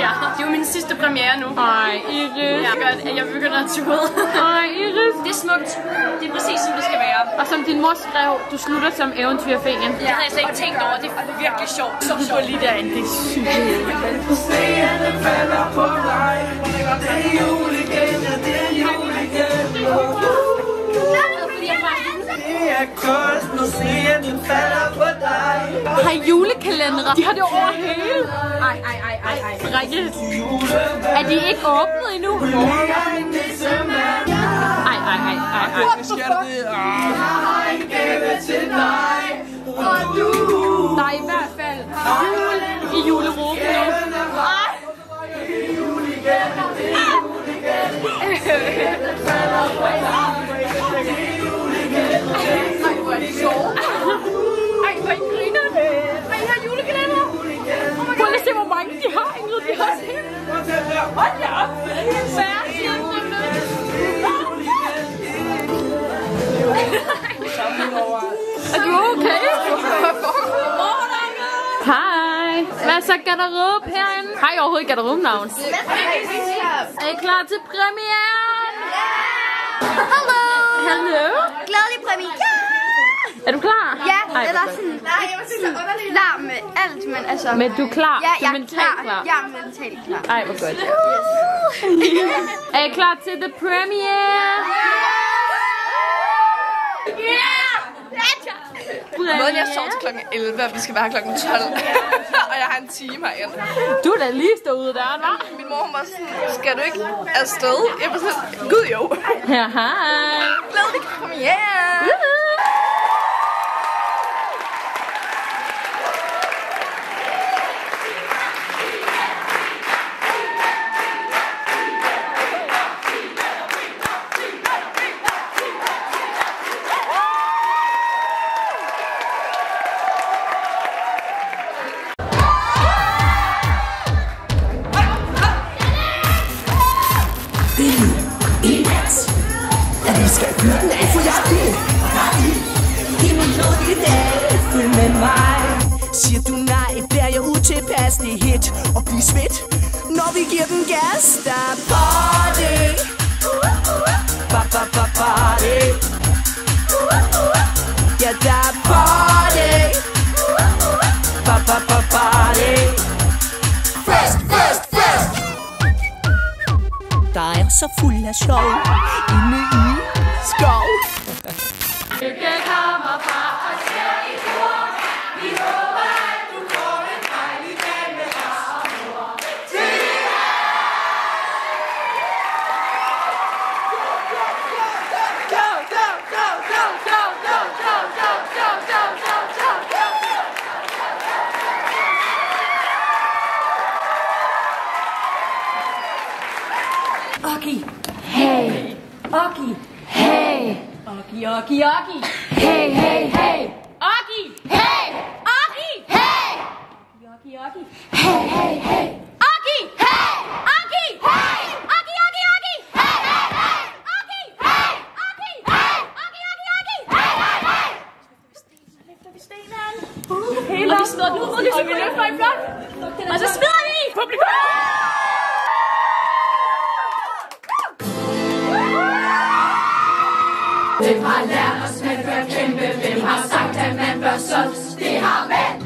Ja. Det er jo min sidste premiere nu. Ej, Iris. Jeg gør, at jeg begynder at tude. Ej, Iris. Det er smukt. Det er præcis, som det skal være. Og som din mor skrev, du slutter som eventyrfingen. Det havde jeg slet ikke tænkt over. Det er virkelig sjovt. Så du går lige derinde. Det er sygt. Sneen falder på dig. Det er jul igen, ja, det er jul igen. Det er koldt, når sneen falder på dig. Har julekalendere? De har det over hele. Ej. Rikke. Er de ikke åbnet endnu? Ej. Hvad sker det? Jeg en gave til dig, og du. Der er i hvert fald jul i juleråben nu. Ej, hvor I griner det. Ej, I har julekalender. Prøv lige at se, hvor mange de har, Ingrid. De har set. Hold da op. Færre siger Er du okay? Hej. Hvad så garderobe herinde? Har I overhovedet garderobenavn? Er I klar til premieren? Hallo! Hallo? Glædelig premiere! Er du klar? Ja, Ej, eller hvor sådan, klar med alt, men altså... Men du er klar? Ja, Du er mentalt klar? Jeg er mentalt klar. Ej, hvor godt. Er I klar til the premiere? Måden jeg sov til klokken 11, og vi skal være her klokken 12. Og jeg har en time herinde. Du er da lige stået ude der, hva'? Min mor var sådan, skal du ikke afsted? Jeg var sådan, gud jo. Ja, hej. Glædelig premiere. Siger du nej, bliver jeg utilpasselig hit og blive smidt, når vi giver den gas. Der er party, party. Ja, der er party, party. Fest. Der er så fuld af sjov inde i skov. Lykke kommer fra os her i bord. Vi håber, at du får en dejlig dag med os og mor. Go! Oggi. Hey, hey, hey. Oggi. Hey. Oggi. Hey. Oggi. Hey, hey, hey. Oggi. Hey. Oggi. Hey. Oggi, Oggi, Oggi. Hey, hey, hey. Oggi. Hey. Oggi. Hey. Oggi, Oggi, Oggi. Hey, hey, hey. Løfter vi stenen. Og vi smider den ud, og vi løfter en blok. Og så smider vi publikum. Hvem har lært os, man bør kæmpe? Hvem har sagt, at man bør slås? Det har mænd.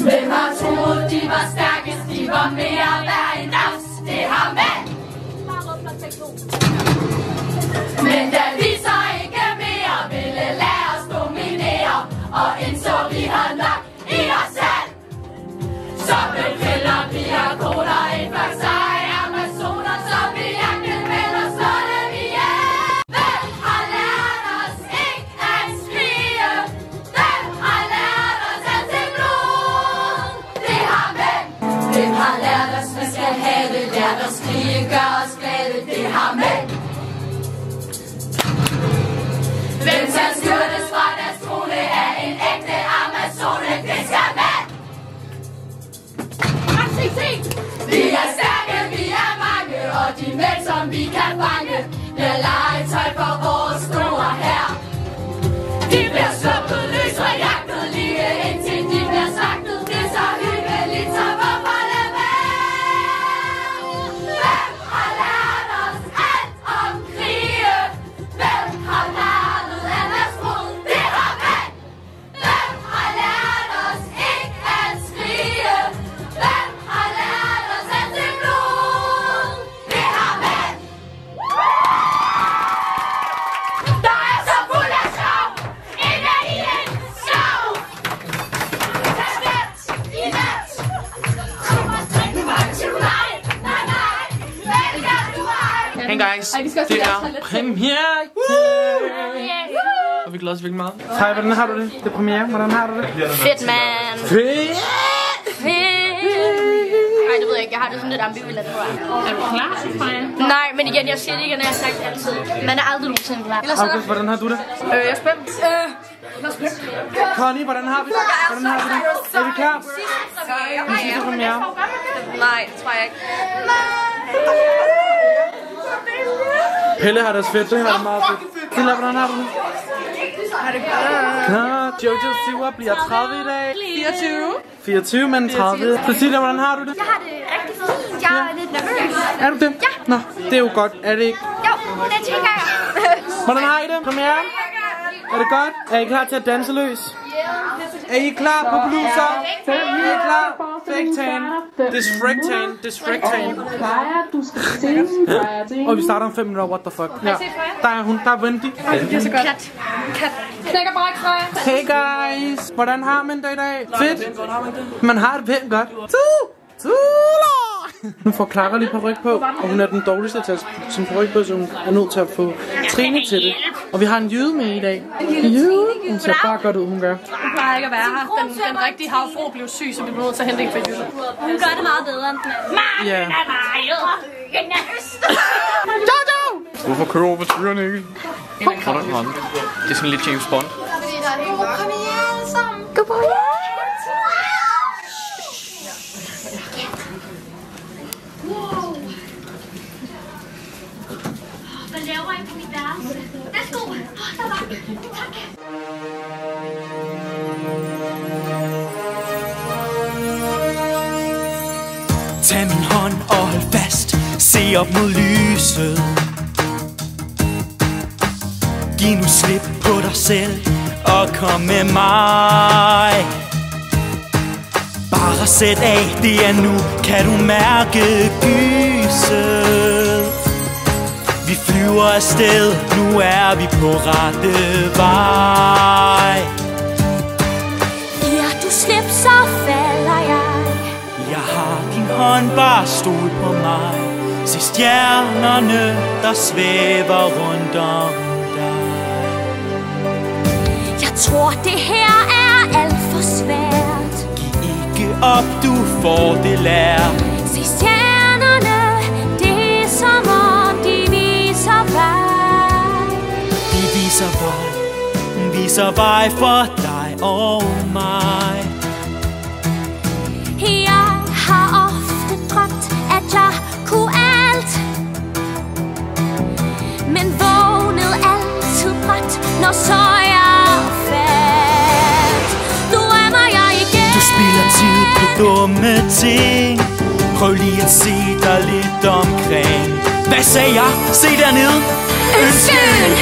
Hvem har troet, de var stærkest? De var mere værd end os. Det har mænd. Men da vi så ikke mere ville lade os dominere og indså, vi har nok i os selv, så blev kvinder, piger, koner, en flok seje amazoner, så vi jagten med os, så det vi er. Hvem har lært os ikke at skrige? Hvem har lært os at se blod? Det har mænd. Hvem har lært os, vi skal have det? Lært os skrige, gør os glade? Det har mænd. Hvem skal styrtes fra deres trone af en ægte amazone? Det skal mænd. Vi er stærke, vi er mange, og de mænd, som vi kan fange, bliver legetøj for vores store hær. De bliver sluppet løs og jagtet lige indtil de bliver slagtet. Det er så hyggeligt, så hvorfor lade være? Hvem har lært os alt om krige? Hvem har lært af deres brud? Det har mænd. Hvem har lært os ikke at skrige? Hvem har lært os at se blod? Det har mænd. Der er så fuld af sjov inde i en skov. I nat. Hey guys, det er premiere. Og vi glæder os virkelig meget. Hej, hvordan har du det? Det er premiere. Hvordan har du det? Fedt, man. Fedt. Nej, det ved jeg ikke. Jeg har det sådan lidt ambivalent på. Er du klar, Freja? Nej, men igen, jeg siger det igen, når jeg har sagt altid. Man er aldrig nogensinde klar. August, hvordan har du det? Jeg er spændt. Connie, hvordan har vi det? Hvordan har vi det? Er vi klar? Den sidste premiere. Nej, det tror jeg ikke. Pelle har det fedt, det har det meget fedt. Pille, hvordan har du det? Har det godt. Jojo Siwa bliver 30 i dag. 24. 24, men 30. Cecilia, hvordan har du det? Jeg har det rigtig fint. Jeg er lidt nervøs. Er du det? Ja. Nå, det er jo godt. Er det ikke? Jo, det tænker jeg. Hvordan har I det? Premieren? Er det godt? Er I klar til at danse løs? Er I klar på bluser? Er I klar? Fræktan. Disfræktan. Du skal synge. Og vi starter om 5 minutter. What the fuck? Ja. Der er hun. Der er Wendy. Det er så godt. Kat. Knækker bræk, Freja. Hey guys. Hvordan har man det i dag? Fedt. Man har det pænt godt. Hun får Clara lige på ryg på, og hun er den dårligste til at sin ryg på, så hun er nødt til at få Trine til det. Og vi har en jyde med i dag. Jyde. Hun ser bare godt ud, hun gør. Hun plejer ikke at være her. Den rigtige havfru blev syg, så vi blev nødt til at hente en fra Jylland. Hun gør det meget bedre end den anden. Ja. Hvorfor kører over tyrene ikke? Hvordan hånd? Det er sådan lidt James Bond. Fordi der er helt godt. Kom i alle sammen. Gå på Hvad laver I på mit værelse? Værsgo! Der var den. Tak. Tag min hånd og hold fast. Se op mod lyset. Giv nu slip på dig selv og kom med mig. Bare sæt af, det er nu. Kan du mærke gyset? Vi flyver afsted, nu er vi på rette vej. Ja, du slip, så falder jeg. Jeg har din hånd, bare stol på mig. Se stjernerne, der svæver rundt om dig. Jeg tror, det her er alt for svært. Giv ikke op, du får det lært. Se stjernerne, det er som om de viser vej. viser vej for dig og mig. Jeg har ofte drømt, at jeg kunne alt, men vågnede altid bræt, når så jeg faldt. Drømmer jeg igen. Du spilder tid på dumme ting. Prøv lige at se dig lidt omkring. Hvad sagde jeg? Se dernede. Ønsken.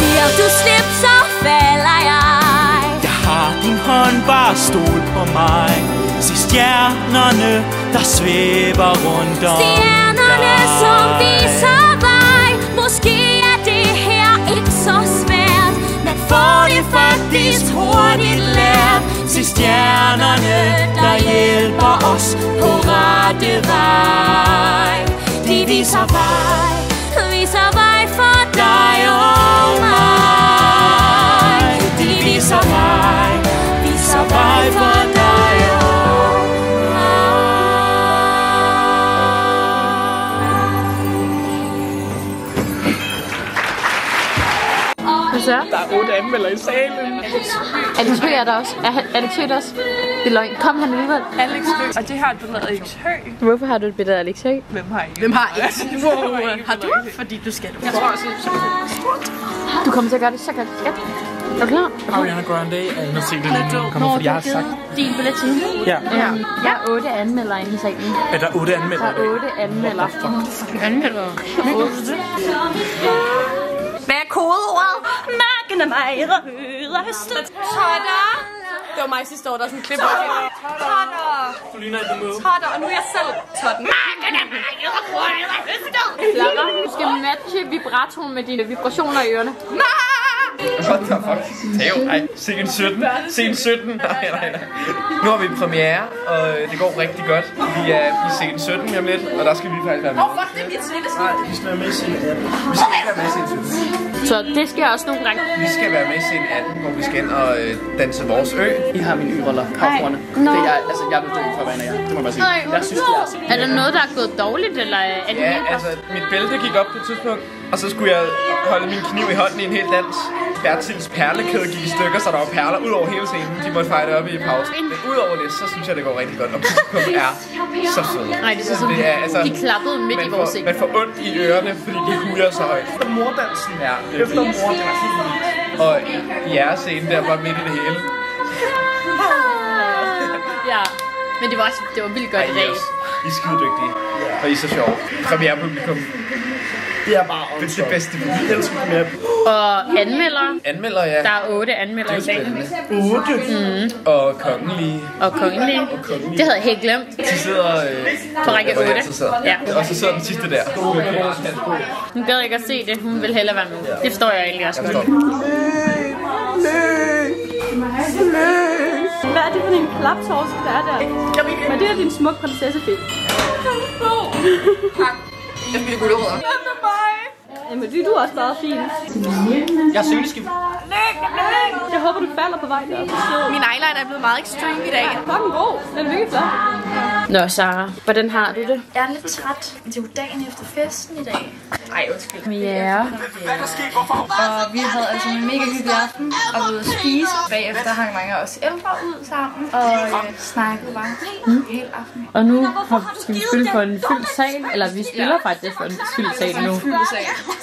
Giver du slip, så falder jeg. Jeg har din hånd, bare stol på mig. Se stjernerne, der svæver rundt om Stjernerne, dig. som viser vej. Måske er det her ikke så svært, men får det faktisk hurtigt lært. Se stjernerne, der hjælper os på rette vej. De viser vej for dig og mig. De viser vej for dig og Hvad så? Der er 8 anmeldere i salen. Alex Høgh er der også. Er Alex Høgh der også? Det er løgn. Kom han alligevel. Alex Høgh. Og det har et billede af Alex Høgh. Hvorfor har du et billede af Alex Høgh? Hvem har ikke? Hvem har ikke? Har du? Fordi du skal. Jeg tror også, Du kommer til at gøre det så godt. Ja. Er du klar? Ariana Grande, alle har set det lige nu. Kommer, fordi jeg har sagt. Din billet til hende? Ja. Jeg er 8 anmeldere inde i salen. Er der 8 anmeldere? Der er 8 anmeldere. Anmeldere. Hvad er kodeordet? Marken er mig, røde høste. Totter. Det var mig sidste år, der er sådan en klip. Totter. Du ligner et møde. Totter, og nu er jeg selv totten. Marken er mig, røde høste. Clara, du skal matche vibratoren med dine vibrationer i ørerne. What the fuck? Theo, ej, scene 17. Scene 17. Nej. Nu har vi premiere, og det går rigtig godt. Vi er i scene 17 lige om lidt, og der skal vi faktisk være med. Fuck, det er mit scene. Nej, vi skal være med i scene 18. Vi skal ikke være med i scene 17. Så det skal også nogle gange. Vi skal være med i scene 18, hvor vi skal ind og danse vores ø. I har mine yroller, kravfruerne. No. Jeg vil dø for at være en af jer. Det må jeg bare sige. Jeg synes, det er sådan. Er der noget, der er gået dårligt, eller er det Ja, helt altså, mit bælte gik op på et tidspunkt, og så skulle jeg holde min kniv i hånden i en hel dans. Bertils perlekæde gik i stykker, så der var perler ud over hele scenen. De måtte fejre det op i pausen. Men udover det, så synes jeg, det går rigtig godt. Og publikum er så søde. Nej, det er så det er, altså, de klappede midt i vores scene. Man får ondt i ørerne, fordi de hujer så højt. Efter mordansen. Ja, efter mor, det var helt vildt. Og jeres scene der var midt i det hele. Ja, men det var vildt godt i dag. I er skide dygtige, og I er så sjove. Premierepublikum. Det er bare det er det bedste. Vi elsker premiere. Og anmeldere. Anmeldere, ja. Der er 8 anmeldere i dag. 8? Og kongelige. Og kongelige. Det havde jeg helt glemt. De sidder på række 8. Ja. Og så sidder den sidste der. Hun gad ikke at se det. Hun vil hellere være med. Det forstår jeg egentlig også. Hvad er det for en klaptorsk, der er der? Men det er din smuk prinsessefilm. Jeg spiller gulerødder. Jamen, det er du også bare fin. Jeg er søgeskib. Jeg håber, du falder på vej der. Min eyeliner er blevet meget extreme i dag. Fucking god. Den er virkelig flot. Nå, Sarah. Hvordan har du det? Jeg er lidt træt. Det er jo dagen efter festen i dag. Ej, undskyld. Ja. Og vi havde altså en mega hyggelig aften og ved at spise. Bagefter hang mange af os ældre ud sammen og snakkede bare hele aften. Og nu skal vi spille for en fyldt sal. Eller vi spiller faktisk for en fyldt sal nu.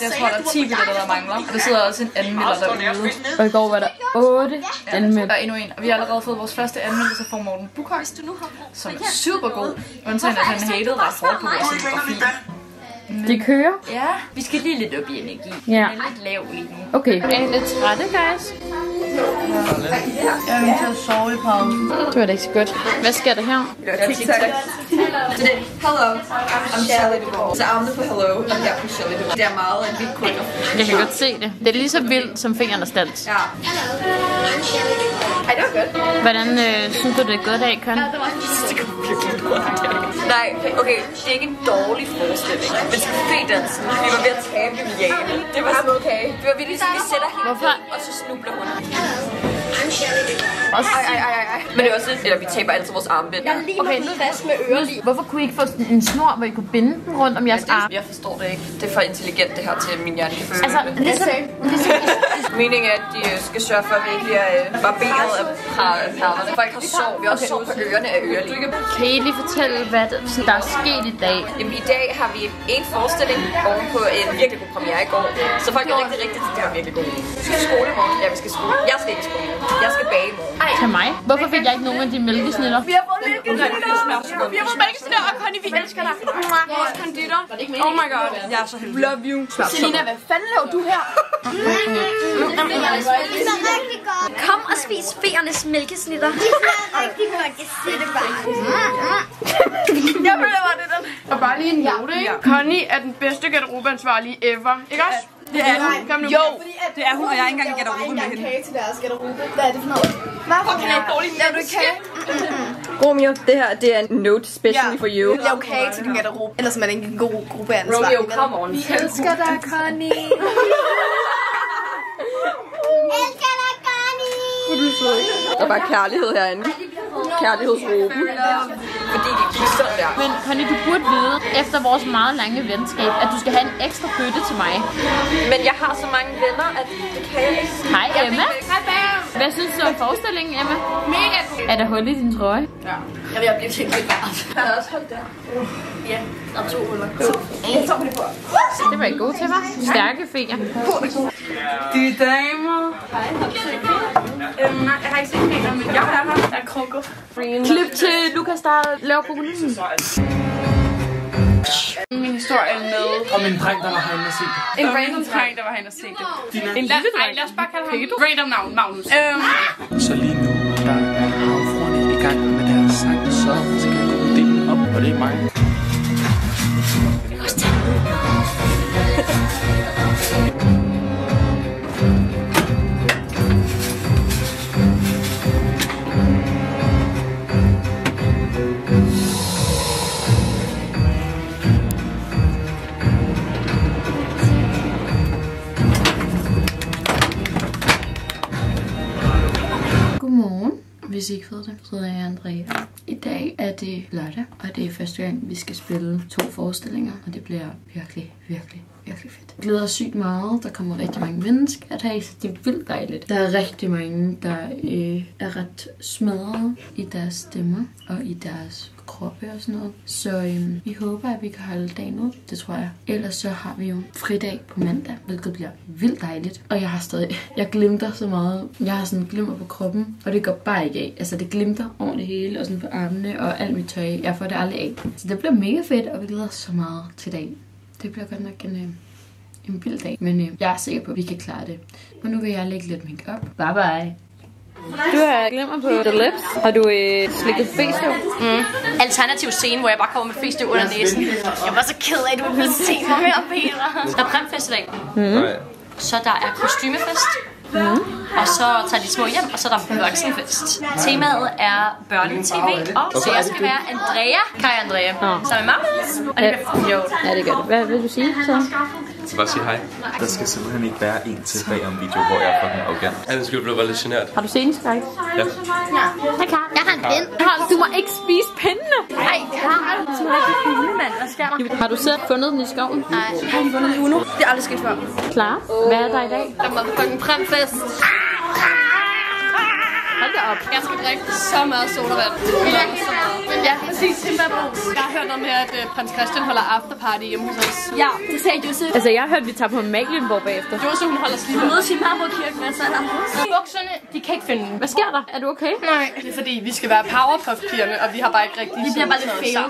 Jeg tror, der er 10 billetter, der mangler. Og der sidder også en anmelder derude. Og i går var der 8 anmelder. Og endnu en. Og vi har allerede fået vores første anmeldelse fra Morten Bukhøj, som er super god. Undtagen at han hatede ret hårdt på vores scenografi. Det kører? Ja, vi skal lige lidt op i energi. Ja. Den er lidt lav lige nu. Okay. Er I lidt trætte, guys? Jeg er nødt til at sove i pausen. Det var da ikke så godt. Hvad sker der her? TikTok. Today, hello, I'm Shelley Duvall. Så armene på hello, og jeg er på Shelley Duvall. Det er meget en vild koreografi. Jeg kan godt se det. Det er lige så vildt som fingernes dans. Ja. Ej, det var godt. Hvordan synes du, det er gået af, Køn? Ja, det var virkelig godt. Nej, okay, det er ikke en dårlig forestilling. Men Sofie-dansen, vi var ved at tabe Juliane. Det var sådan okay. Det var virkelig sådan, vi sætter hende ud, og så snubler hun. Ej. Men det er også lidt, eller vi taber altid vores armbind. Okay, nu fast med ører lige. Hvorfor kunne I ikke få sådan en snor, hvor I kunne binde den rundt om jeres arm? Jeg forstår det ikke. Det er for intelligent det her til min hjerne. Altså, ligesom Meningen er, at de skal sørge for, at vi ikke bliver barberet af perlerne. Folk har sår. Vi har også sår på ørerne af ørerne. Kan I lige fortælle, hvad der er sket i dag? Jamen, i dag har vi en forestilling ovenpå en virkelig god premiere i går. Så folk er rigtig, det var virkelig godt. Vi skal i skole i morgen. Ja, vi skal i skole. Jeg skal ikke i skole. Jeg skal bage i morgen. Til mig? Hvorfor fik jeg ikke nogen af de mælkesnitter? Vi har fået mælkesnitter! Vi har fået mælkesnitter, og Connie, vi elsker dig. Vores konditor. Oh my god. Jeg er så heldig. Love you. Selina, hvad fanden laver du her? Kom og spis feernes mælkesnitter. De smager rigtig godt, jeg siger det bare. Jeg føler bare det der. Og bare lige en note, ikke? Connie er den bedste garderobeansvarlige ever. Ikke også? Det er hun. Kom nu. Jo, det er hun, og jeg er ikke engang i garderobe med hende. Kage til deres garderobe. Hvad er det for noget? Hvad for noget dårligt? Laver du ikke kage? Romeo, det her, det er en note specially for you. Lav kage til din garderobe. Ellers er man ikke en god gruppeansvar. Romeo, come on. Vi elsker dig, Connie. Elsker dig, Connie! Der er bare kærlighed herinde. Kærlighedsråben. Fordi de gik sådan der. Men Connie, du burde vide, efter vores meget lange venskab, at du skal have en ekstra bøtte til mig. Men jeg har så mange venner, at det kan jeg ikke. Hej Emma. Hej Bam. Hvad synes du om forestillingen, Emma? Mega god. Er der hul i din trøje? Ja. Jeg vil blive helt varmt. Jeg har også holdt der. Ja, der er 2 huller. Jeg tager det på. Det var ikke god til, hva'? Stærke feer. De damer. Hej, har du set det? Nej, jeg har ikke set det, men jeg har her. Jeg krokker. Klip til Lukas, der laver populisten. Min historie med... Om en dreng, der var herinde og set det. En random dreng, der var herinde og set det. En lille dreng. Lad os bare kalde ham random navn, Magnus. Så lige nu, der er havfruerne i gang med deres sang, så skal jeg gå delen op, og det er mig. Godmorgen. Hvis I ikke ved det, så er jeg Andrea. I dag er det lørdag, og det er første gang, vi skal spille 2 forestillinger, og det bliver virkelig fedt. Jeg glæder sygt meget. Der kommer rigtig mange mennesker at have, så det er vildt dejligt. Der er rigtig mange, der er ret smadret i deres stemmer og i deres kroppe og sådan noget. Så vi håber, at vi kan holde dagen ud. Det tror jeg. Ellers så har vi jo fridag på mandag, hvilket bliver vildt dejligt. Og jeg glimter så meget. Jeg har sådan glimmer på kroppen, og det går bare ikke af. Altså det glimter over det hele, og sådan på armene og alt mit tøj. Jeg får det aldrig af. Så det bliver mega fedt, og vi glæder så meget til dag. Det bliver godt nok en vild dag, men jeg er sikker på, at vi kan klare det. Og nu vil jeg lægge lidt make-up. Bye bye. Du har glimmer på the lips. Har du slikket festøv? Alternativ scene, hvor jeg bare kommer med festøv under næsen. Jeg var så ked af, at du ville se mig mere, Peter. Der er præmfest i dag. Så der er kostymefest. Og så tager de små hjem, og så er der voksenfest. Temaet er børne-tv, og så jeg skal være Andrea. Kai Andrea. Sammen med Magnus. Og det bliver sjovt. Ja, det gør det. Hvad vil du sige så? Så bare sige hej. Der skal simpelthen ikke være en til bag om video, hvor jeg er fucking arrogant. Ellers skulle jeg blive lidt genert. Har du set en skræk? Ja. Hej Karl. Jeg har en pind. Karl, du må ikke spise pindene. Nej, Karl. Du er rigtig fuglemand. Hvad sker der? Har du selv fundet den i skoven? Nej. Har du fundet den i Uno? Det er aldrig sket før. Klar. Hvad er der i dag? Der må fucking præmfest. Hold da op. Jeg skal drikke så meget sodavand. Ja, præcis. Jeg har hørt noget med, at prins Christian holder afterparty hjemme hos os. Ja, det sagde Josef. Altså, jeg har hørt, at vi tager på Maglienborg bagefter. Josef, hun holder sliv. Hun mødes i Marburg-kirken, altså. Bukserne, de kan ikke finde den. Hvad sker der? Er du okay? Nej, det er fordi, vi skal være Powerpuff-pigerne, og vi har bare ikke rigtig... Vi bliver bare lidt fæle.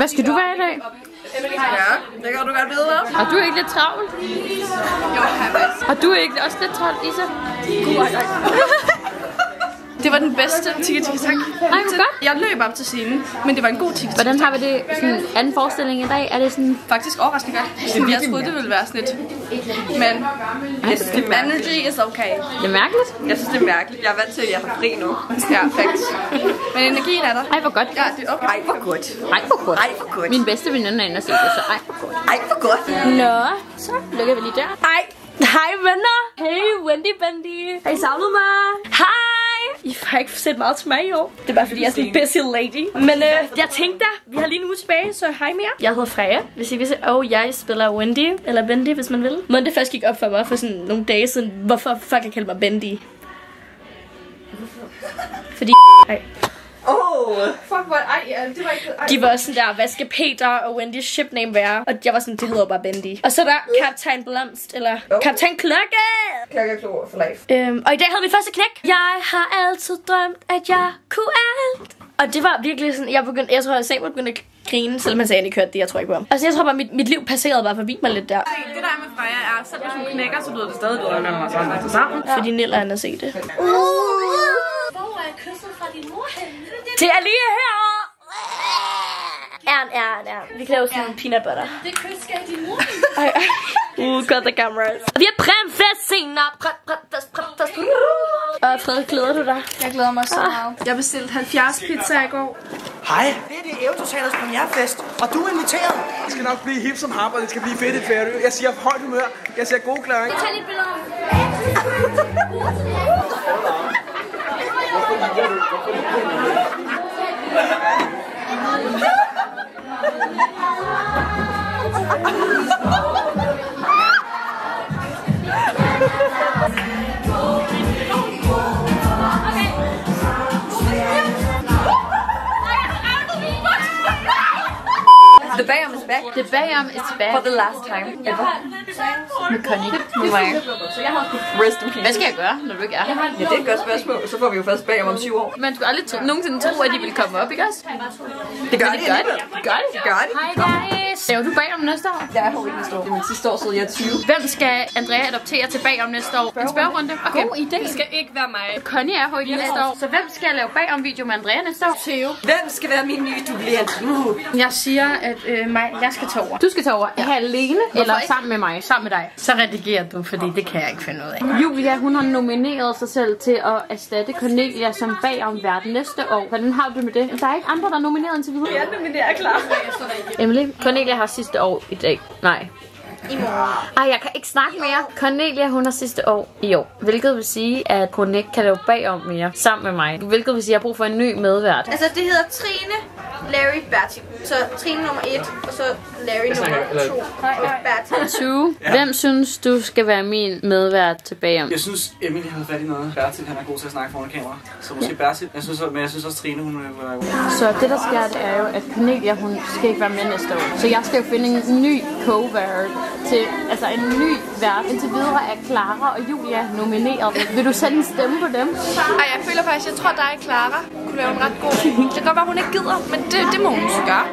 Hvad skal du være i dag? Ja, det kan du godt vide, hvad? Har du ikke lidt travlt? Jo, har du ikke også lidt travlt, Isa? Det var den bedste tiki-tiki-tak. Jeg løb op til scenen, men det var en god tiki-tiki. Hvordan har vi det sådan anden forestilling i dag? Er det sådan... Faktisk overraskende godt. Jeg troede, det ville være sådan lidt. Men energy is okay. Det er mærkeligt. Jeg synes, det er mærkeligt. Jeg er vant til, at jeg har fri nu. Ja, faktisk. Men energien er der. Ej, hvor godt. Ja, det er okay. Ej, hvor godt. Ej, hvor godt. Ej, hvor godt. Min bedste veninde er inde og se det, så ej, hvor godt. Ej, hvor godt. Nå, så lukker vi lige der. Hej venner. Hey, Wendy Bendy. Har I savnet mig? Hej. I har ikke set meget til mig i år. Det er bare fordi, jeg er sådan en busy lady. Men jeg tænkte, vi har lige en uge tilbage, så hej mere. Jeg hedder Freja, hvis I vil se. Og jeg spiller Wendy, eller Bendy, hvis man vil. Men det først gik op for mig for sådan nogle dage siden, hvorfor fuck jeg kalder mig Bendy. Fordi fuck, det var ikke... De var sådan der, hvad skal Peter og Wendys shipname være? Og jeg var sådan, det hedder bare Bendy. Og så er der Kaptajn Blomst, eller Kaptajn Klokke! Klokkeklor for life. Og i dag havde vi første knæk. Jeg har altid drømt, at jeg kunne alt. Og det var virkelig sådan, jeg tror, at Samuel begyndte at grine, selvom han sagde, at han ikke hørte det, jeg tror ikke på ham. Altså, jeg tror bare, mit liv passerede bare forbi mig lidt der. Det der med Freja er, selv hvis hun knækker, så lyder det stadig bedre, når man har sammen. Ja. Fordi Nilla han har set det. Hvor er kysset fra din mor henne? Det er lige herovre! Ern. Vi kan lave sådan en peanut butter. Det kys skal din mor. Got the cameras. Vi har præmfest senere. Og Frederik, glæder du dig? Jeg glæder mig så meget. Jeg bestilte 70 pizza i går. Hej, det er Eventotalers premierefest, og du er inviteret. Det skal nok blive hip som hap, og det skal blive fedt i Færø. Jeg siger højt humør, jeg siger god klaring. Jeg tager lige billeder. The Bayam is back. The Bayam is back. For the last time ever. Med Connie. Med mig. Så jeg har sgu rest in peace. Hvad skal jeg gøre, når du ikke er her? Ja, det er et godt spørgsmål. Så får vi jo først Bayam om 7 år. Man skulle aldrig nogensinde tro, at de ville komme op, ikke også? Det gør de. Det gør de. Hej guys. Laver du Bayam næste år? Jeg er ikke næste år. Det er min sidste år, så jeg er 20. Hvem skal Andrea adoptere til Bayam næste år? En spørgerunde? Okay. God idé. Det skal ikke være mig. Connie er her næste år. Så hvem skal lave Bayam-video med Andrea næste år? Theo. Hvem skal være min nye dublient? Jeg siger, at jeg skal tage over. Du skal tage over. Ja. Alene eller ikke? sammen med mig? Sammen med dig. Så redigerer du, fordi det kan jeg ikke finde ud af. Julia, hun har nomineret sig selv til at erstatte Cornelia som Bayam-vært næste år. Hvordan har du det med det? Der er ikke andre, der er nomineret indtil videre. Jeg nominerer klar. Emily, Cornelia har sidste år i dag. Nej. I morgen. Ej, jeg kan ikke snakke mere. Cornelia, hun har sidste år i år. Hvilket vil sige, at hun ikke kan lave Bayam mere sammen med mig. Hvilket vil sige, at jeg har brug for en ny medvært. Altså, det hedder Trine, Larry, Bertie. Så Trine nummer 1, og så Larry nummer 2. Bertie. Hvem synes du skal være min medvært til Bayam? Jeg synes, Emily har fat i noget. Bertil, han er god til at snakke foran kamera. Så måske Bertil. Men jeg synes også, Trine, hun vil være god. Så det, der sker, det er jo, at Cornelia, hun skal ikke være med næste år. Så jeg skal jo finde en ny co-vært til, altså en ny vært. Indtil videre er Clara og Julia nomineret. Vil du sende en stemme på dem? Ej, jeg føler faktisk, jeg tror dig, Clara, kunne være en ret god. Det kan godt være, hun ikke gider, men det må hun så gøre.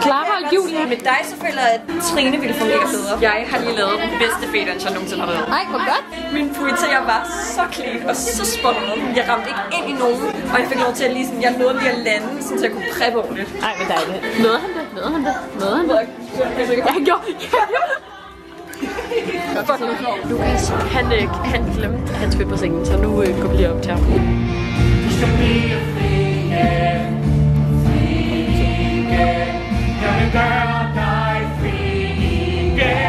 Clara og Julia. Med dig så føler jeg, at Trine ville fungere bedre. Jeg har lige lavet den bedste fedans, jeg nogensinde har lavet. Ej, hvor godt. Min pointer var så clean og så spot on. Jeg ramte ikke ind i nogen, og jeg fik lov til at lige sådan, jeg nåede lige at lande, sådan, så jeg kunne præppe ordentligt. Ej, hvor dejligt. Nåede han det? Jeg gjorde. Lukas, han glemte hans spil på sengen, så nu går vi lige op til ham. Du skal blive fri igen. Jeg vil gøre dig fri igen.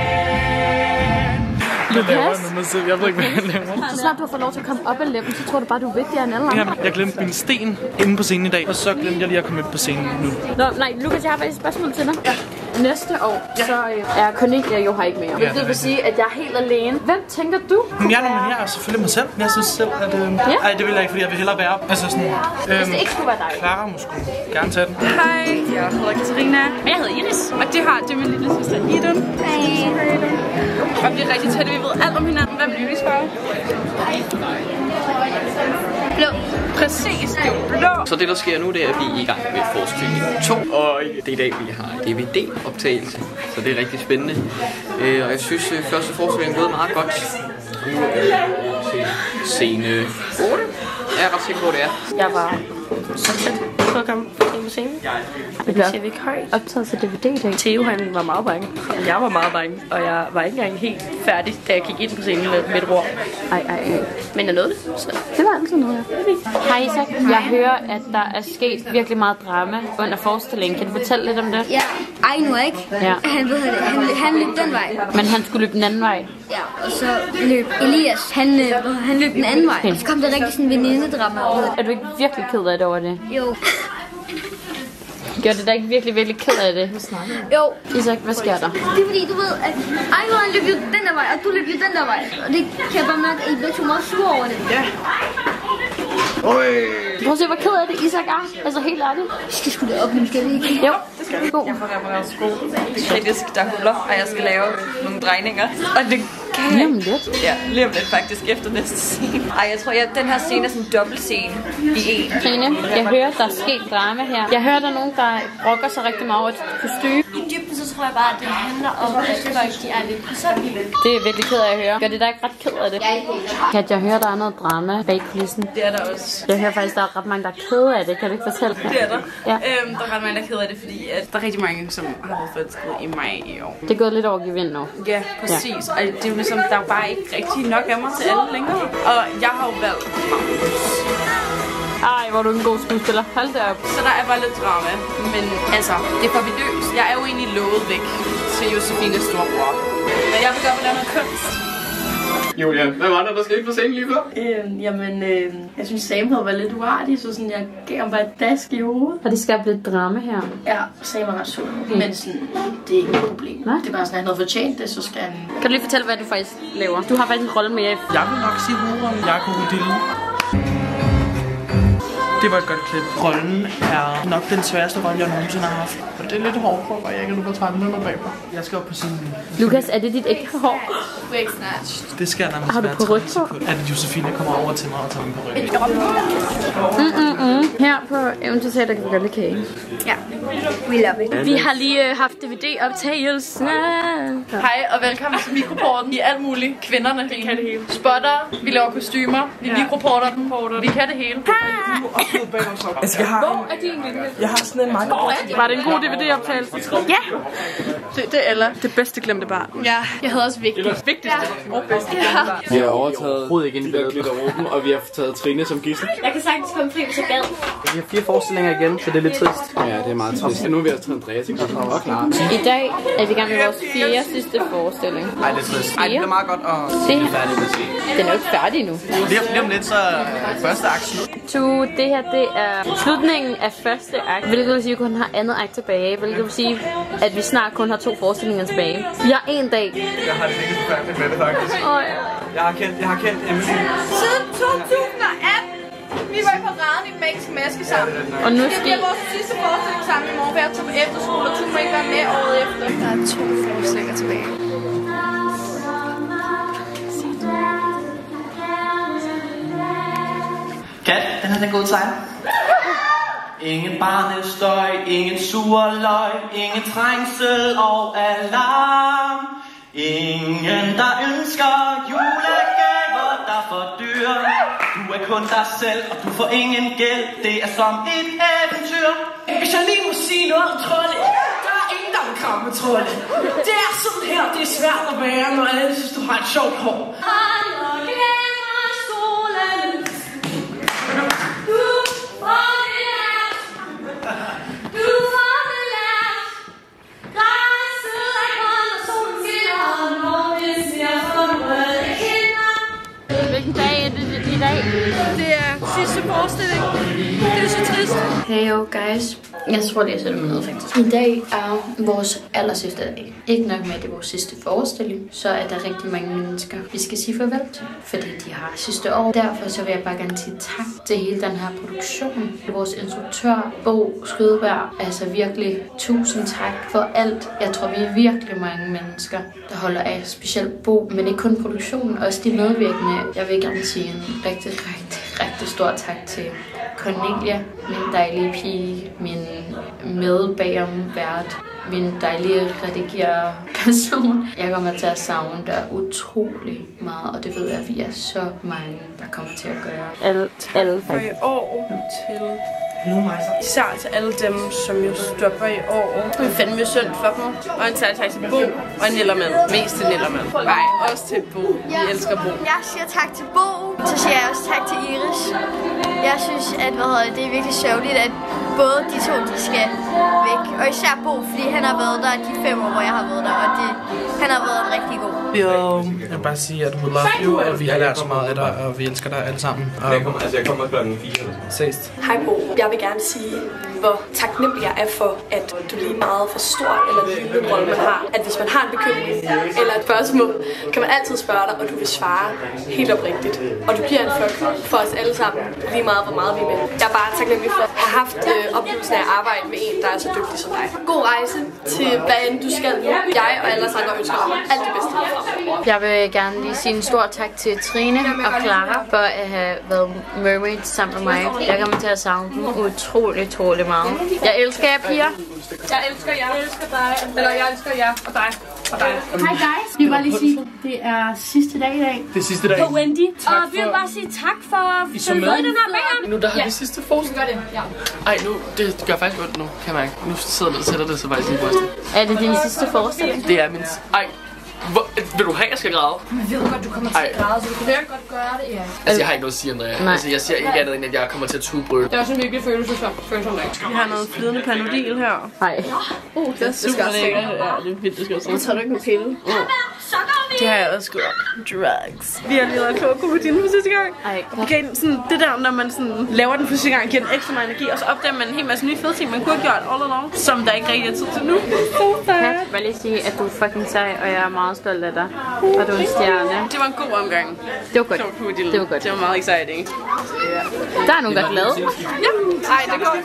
Lukas, jeg ved ikke, hvad han laver. så snart du har fået lov til at komme op ad lemmen, så tror du bare, du er vigtigere end alle andre. Jamen, jeg glemte min sten inde på scenen i dag, og så glemte jeg lige at komme ind på scenen nu. Nå, nej, Lukas, jeg har faktisk et spørgsmål til dig. Ja. Næste år, så er Cornelia jo her ikke mere. Hvilket vil sige, at jeg er helt alene. Hvem tænker du? Jeg nominerer selvfølgelig mig selv. Jeg synes selv, at... Ej, det vil jeg ikke, fordi jeg vil hellere være... Altså sådan... Hvis det ikke skulle være dig. Clara måske gerne tage den. Hej, jeg hedder Katarina. Og jeg hedder Iris. Og det er min lille søster Idun. Hej. Og vi er rigtig tætte, vi ved alt om hinanden. Hvad er min yndlingsfarve? Blå. Præcis, det er blå. Så det der sker nu, det er, at vi er i gang med forskning 2. Og det er i dag, vi har DVD-optagelse. Så det er rigtig spændende. Og jeg synes, første forestilling er gået meget godt. Nu er scene 8. Jeg er ret sikker på, det er. Jeg var så tæt. for at komme på scenen. Det bliver ser vi ikke højt. optaget til DVD i dag. Theo han var meget bange. Jeg var meget bange, og jeg var ikke engang helt færdig, da jeg gik ind på scenen med et ord. Ej. Men jeg nåede det. Så. Det var altid noget. Hej Isak, jeg hører, at der er sket virkelig meget drama under forestillingen. Kan du fortælle lidt om det? Ja, Ejno ikke? Ja. Han løb den vej. Men han skulle løbe den anden vej? Ja, og så løb Elias, han løb den anden vej. Og så kom der rigtig sådan en venindedrama ud. Er du ikke virkelig ked af det over det? Jo. Gør det da ikke virkelig ked af det? Jo. Isak, hvad sker der? Det er fordi, du ved, at Ejno han løb jo den der vej, og du løb jo den der vej. Og det kan jeg bare mærke, at I begge to meget sure over det. Ja. Prøv at se, hvor ked af det Isak er. Altså helt ærligt. Vi skal sgu da op, men skal vi ikke? Jo, det skal vi. Jeg får repareret sko. Kritisk, der huller, og jeg skal lave nogle drejninger. Og det kan jeg. Lige om lidt? Ja, lige om lidt faktisk, efter næste scene. Ej, jeg tror, den her scene er sådan en dobbeltscene i en. Trine, jeg hører, der er sket drama her. Jeg hører, der er nogen, der brokker sig rigtig meget over et kostyme. I dybden, så tror jeg bare, at det handler om, at folk de er lidt personlige. Det er virkelig ked af at høre. Gør det da ikke ret ked af det? Kat, jeg hører, der er noget drama bag kulissen. Det er der også. Jeg hører faktisk, der er ret mange, der er kede af det. Kan du ikke fortælle mig? Det er der. Ja. Der er ret mange, der er ked af det, fordi at der er rigtig mange, som har været forelsket i mig i år. Det er gået lidt over gevind nu. Ja, præcis. Ja. Og det er jo ligesom, der er bare ikke rigtig nok af mig til alle længere. Og jeg har jo valgt Ej, hvor er du en god skuespiller. Hold da op. Så der er bare lidt drama. Men altså, det får vi løst. Jeg er jo egentlig lovet væk til Josefines storebror. Men jeg vil gøre noget kunst. Julia, hvad var der skete på scenen lige før? Jeg synes Sam havde været lidt uartig, så sådan, jeg gav ham bare et dask i hovedet. Har det skabt lidt drama her? Ja, Sam er ret sød. Men sådan, det er ikke et problem. Nej? Det er bare sådan, at han havde fortjent det, så skal han... Kan du lige fortælle, hvad du faktisk laver? Du har faktisk en rolle med. Jeg vil nok sige hovedrollen. Jeg er krokodillen. Det var et godt klip. Rollen er nok den sværeste rolle, jeg nogensinde har haft. Og det er lidt hårdt for mig, jeg ikke er nu på 13 minutter bagpå. Jeg skal op på scenen. Lukas, er det dit ægte hår? Wig snatched. Det skal nærmest har du være på ryg på? At Josefine kommer over til mig og tager min på ryggen. Her på Eventyrteater kan vi godt lide kage. Ja, we love it. Vi har lige haft DVD-optagelse. Hej og velkommen til Mikroporten. Vi er alt muligt. Kvinderne, vi kan det hele. Spotter, vi laver kostymer, vi mikroporter den. Vi kan det hele. Altså, Hvor er din lille? Jeg har sådan en meget Var det en god DVD-optagelse? Ja! Det er Ella. Det bedste glemte barn. Ja, jeg havde også vigtigt. Vigtigste og bedste glemte barn. Vi har overtaget ikke de der glitteråben, og vi har taget Trine som gidsel. Jeg kan sagtens komme fri, hvis jeg gad. Vi har 4 forestillinger igen, så det er lidt trist. Ja, det er meget trist. Nu er vi også taget Andreas i kontrol og klar. I dag er vi i gang med vores 4. sidste forestilling. Ej, det er trist. Ej, det er meget godt at Det- færdig med at se. Den er jo ikke færdig nu. Lige om lidt, så er første akt slut. Det her, det er slutningen af første akt, hvilket vil sige, at vi kun har andet akt tilbage, hvilket vil sige, at vi snart kun har 2 forestillinger tilbage. Vi har 1 dag. Jeg har det ikke forfærdeligt med det, faktisk. Jeg har kendt Emily. Siden 2018. Vi var i paraden i Magisk Maske sammen. Og nu det skal bliver vores sidste forestilling sammen i morgen. Jeg tog på efterskole, og du må ikke være med året efter. Der er 2 forestillinger tilbage. Kat, den her den er god til dig. Ingen barnestøj, ingen sur løg, ingen trængsel og alarm. Ingen der ønsker julegaver, der fordyr. Du er kun dig selv, og du får ingen gæld. Det er som et eventyr. Hvis jeg lige må sige noget om trolde, der er ingen, der vil kramme trolde. Det er sådan her, det er svært at være, når alle synes, du har et sjovt hår. Hvilken dag er det i dag? Det er sidste forestilling. Det er så trist. Hey yo guys. Jeg tror lige, jeg sætter mig ned faktisk. I dag er vores allersidste dag. Ikke nok med, at det er vores sidste forestilling, så er der rigtig mange mennesker, vi skal sige farvel til. Fordi de har sidste år. Derfor så vil jeg bare gerne sige tak til hele den her produktion. Vores instruktør, Bo Skydeberg. Altså virkelig tusind tak for alt. Jeg tror, vi er virkelig mange mennesker, der holder af. Specielt Bo, men ikke kun produktionen, også de medvirkende. Jeg vil gerne sige en rigtig stor tak til Cornelia, min dejlige pige, min medbagomvært, min dejlige redigerer person. Jeg kommer til at savne dig utrolig meget, og det ved jeg, at vi er så mange, der kommer til at gøre. Alle For i år til Især til alle dem, som jo stopper i år. Det er fandme synd for dem. Og en særlig tak til Bo og Nellermand. Mest til Nellermand. Nej, også til Bo. Vi elsker Bo. Jeg siger tak til Bo. Så siger jeg også tak til Iris. Jeg synes, at det er virkelig sørgeligt, at både de to, de skal væk. Og især Bo, fordi han har været der de 5 år, hvor jeg har været der. Og han har været en rigtig god. Jeg vil bare sige, at we love you, og vi har lært så meget af dig, og vi elsker dig alle sammen. Jeg kommer klokken 4. Ses. Hej Bo. Jeg vil gerne sige, hvor taknemmelig jeg er for, at du lige meget for stor eller lille rolle man har. At hvis man har en bekymring eller et spørgsmål, kan man altid spørge dig, og du vil svare helt oprigtigt. Og du bliver en flok for os alle sammen, lige meget hvor meget vi er med. Jeg er bare taknemmelig for at have haft oplevelsen af at arbejde med en, der er så dygtig som dig. God rejse til hvad end du skal nu. Jeg og alle andre ønsker dig alt det bedste. Jeg vil gerne lige sige en stor tak til Trine og Clara for at have været mermaid sammen med mig. Jeg kommer til at savne dem utrolig meget. Jeg elsker jer, piger. Jeg elsker jer. Jeg elsker dig. Eller jeg elsker jer og dig. Hej guys. Vi vil bare lige sige, det er sidste dag i dag. Det er sidste dag. På Wendy. Og vi vil bare sige tak for at følge med den her band. Nu der har vi sidste forestilling. Gør det, ja. Ej, nu, det gør faktisk godt nu, kan jeg mærke. Nu sidder det og sætter det så faktisk i brystet. Er det din sidste forestilling? Det er min... Ej, vil du have, jeg skal græde? Vi ved godt, du kommer til at græde, så du kan virkelig godt gøre det, ja. Altså, jeg har ikke noget at sige, Andrea. Altså, jeg siger ikke andet, end at jeg kommer til at tudebrøle. Det er også en virkelig følelsesom dag. Vi har noget flydende Panodil her. Nej. Det er super lækkert. Ja, det er vildt, det skal også. Tager du ikke en pille? Det har jeg også gjort. Drugs. Vi har lige lavet krokodillen for sidste gang. Okay, sådan, det der, når man sådan laver den for sidste gang, giver den ekstra meget energi, og så opdager man en hel masse nye fede ting, man kunne have gjort all along, som der ikke rigtig er tid til nu. Kat, vil lige sige, at du er fucking sej, og jeg er meget stolt af dig. Og du er en stjerne. Det var en god omgang. Det var godt. Det var godt. Det var meget exciting. Der er nogen, der er glade. Ja. Ej, det går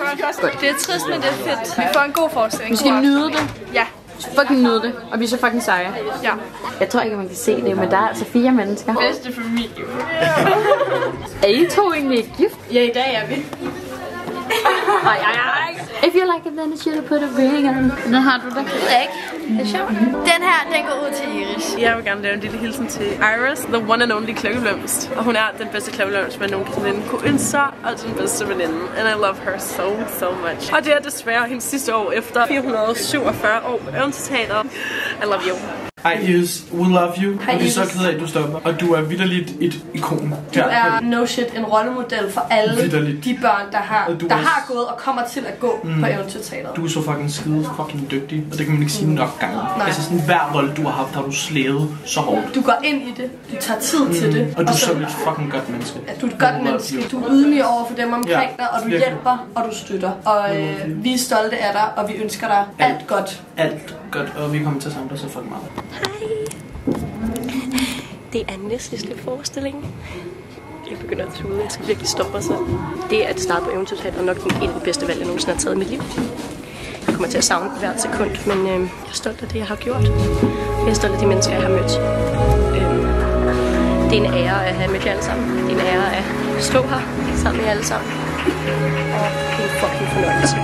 godt. Det er trist, men det er fedt. Vi får en god forestilling. Vi skal nyde det. Ja. Fucking nyde det, og vi er så fucking seje. Ja. Jeg tror ikke, man kan se det, men der er altså 4 mennesker. Bedste familie. Er I to egentlig ikke gift? Ja, i dag er vi. If you like it, then you should put a ring on. Den har du da. Det er ikke. Det er sjovt. Den her, den går ud til Iris. Jeg vil gerne lave en lille hilsen til Iris, the one and only klokkeblomst. Og hun er den bedste klokkeblomst, man nogensinde kunne ønske sig, og den bedste veninde. And I love her so much. Og det er desværre hendes sidste år efter 447 år på Eventyrteatret. I love you. Hej Iris, we love you. Og vi er så ked af, at du stopper. Og du er vitterligt et ikon. Du er no shit en rollemodel for alle de børn, der har gået og kommer til at gå på Eventyrteatret. Du er så fucking dygtig, og det kan man ikke sige nok gange. Altså sådan hver rolle du har haft, har du slævet så hårdt. Du går ind i det, du tager tid til det. Og du er så et fucking godt menneske. Du er et godt menneske, du er ydmyg over for dem omkring dig, og du hjælper, og du støtter. Og vi er stolte af dig, og vi ønsker dig alt godt. Alt godt, og vi kommer til at samle dig så fucking meget. Det er næstsidste forestilling. Jeg begynder at tude. Jeg skal virkelig stoppe mig selv. Det at starte på Eventyrteatret er nok en af de bedste valg, jeg nogensinde har taget i mit liv. Jeg kommer til at savne hvert sekund, men jeg er stolt af det, jeg har gjort. Jeg er stolt af de mennesker, jeg har mødt. Det er en ære at have mødt jer alle sammen. Det er en ære at stå her sammen med jer alle sammen. Og det er en fucking fornøjelse.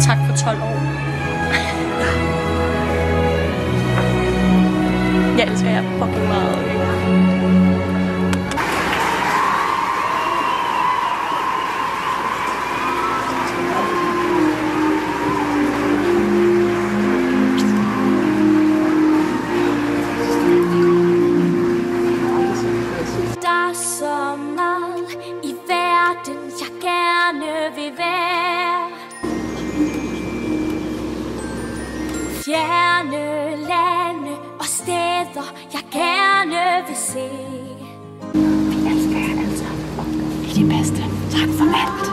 Tak for 12 år. Jeg elsker jer fucking meget. Der er så meget i verden, jeg gerne vil være. Fjerne lande og steder, jeg gerne vil se. Vi elsker jer altså. I det bedste. Tak for alt.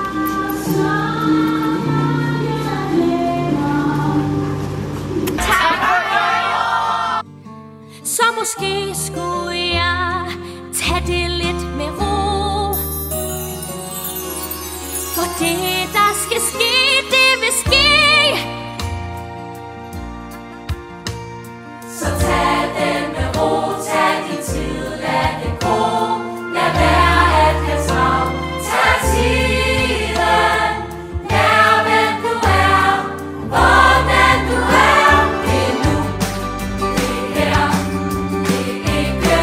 Tak. Så måske skulle jeg tage det lidt med ro. For det, der skal ske, det vil ske. Så tag den med ro, tag din tid, lad det gå. Lad være at have travlt, tag tiden. Lær hvem du er, hvordan du er. Det er nu, det er her, det er ikke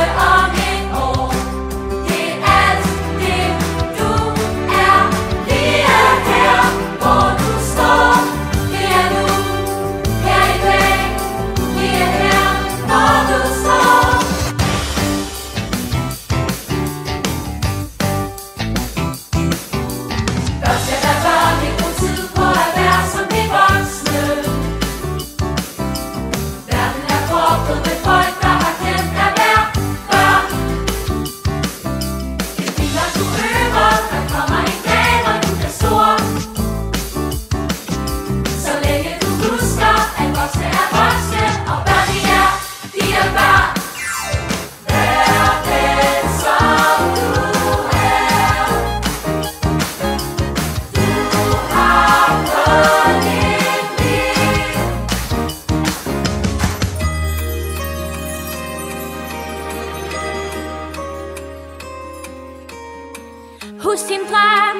Husk din drøm,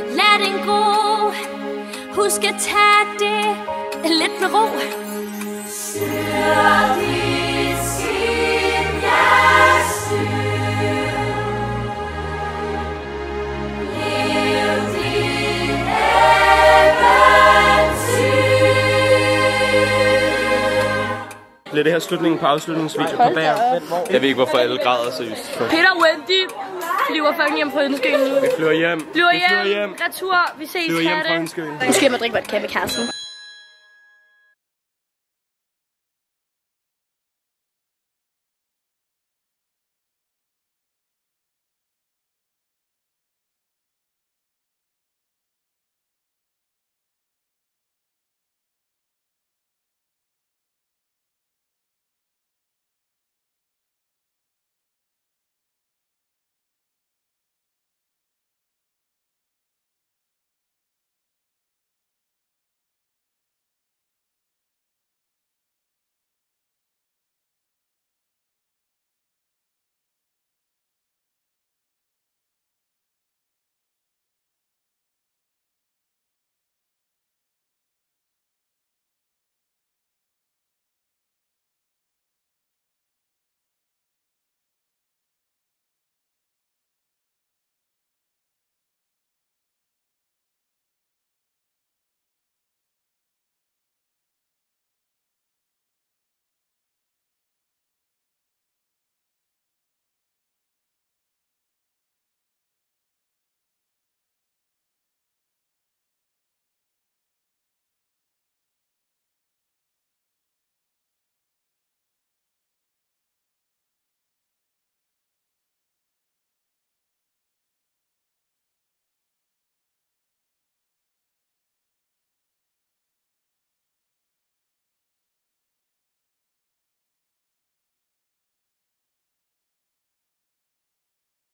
lad den gro. Husk at tage det lidt med ro. Sør dit skin, jeg styr. Lev dit eventyr. Bliver det her slutningen på afslutningsvideo på bager? Jeg ved ikke, hvorfor alle græder seriøst. Peter og Wendy flyver fucking hjem på Ønskeøen nu. Vi flyver hjem. Flyver hjem. Retur. Vi ses. Flyver hjem fra Ønskeøen. Nu skal jeg drikke vodka med kæresten.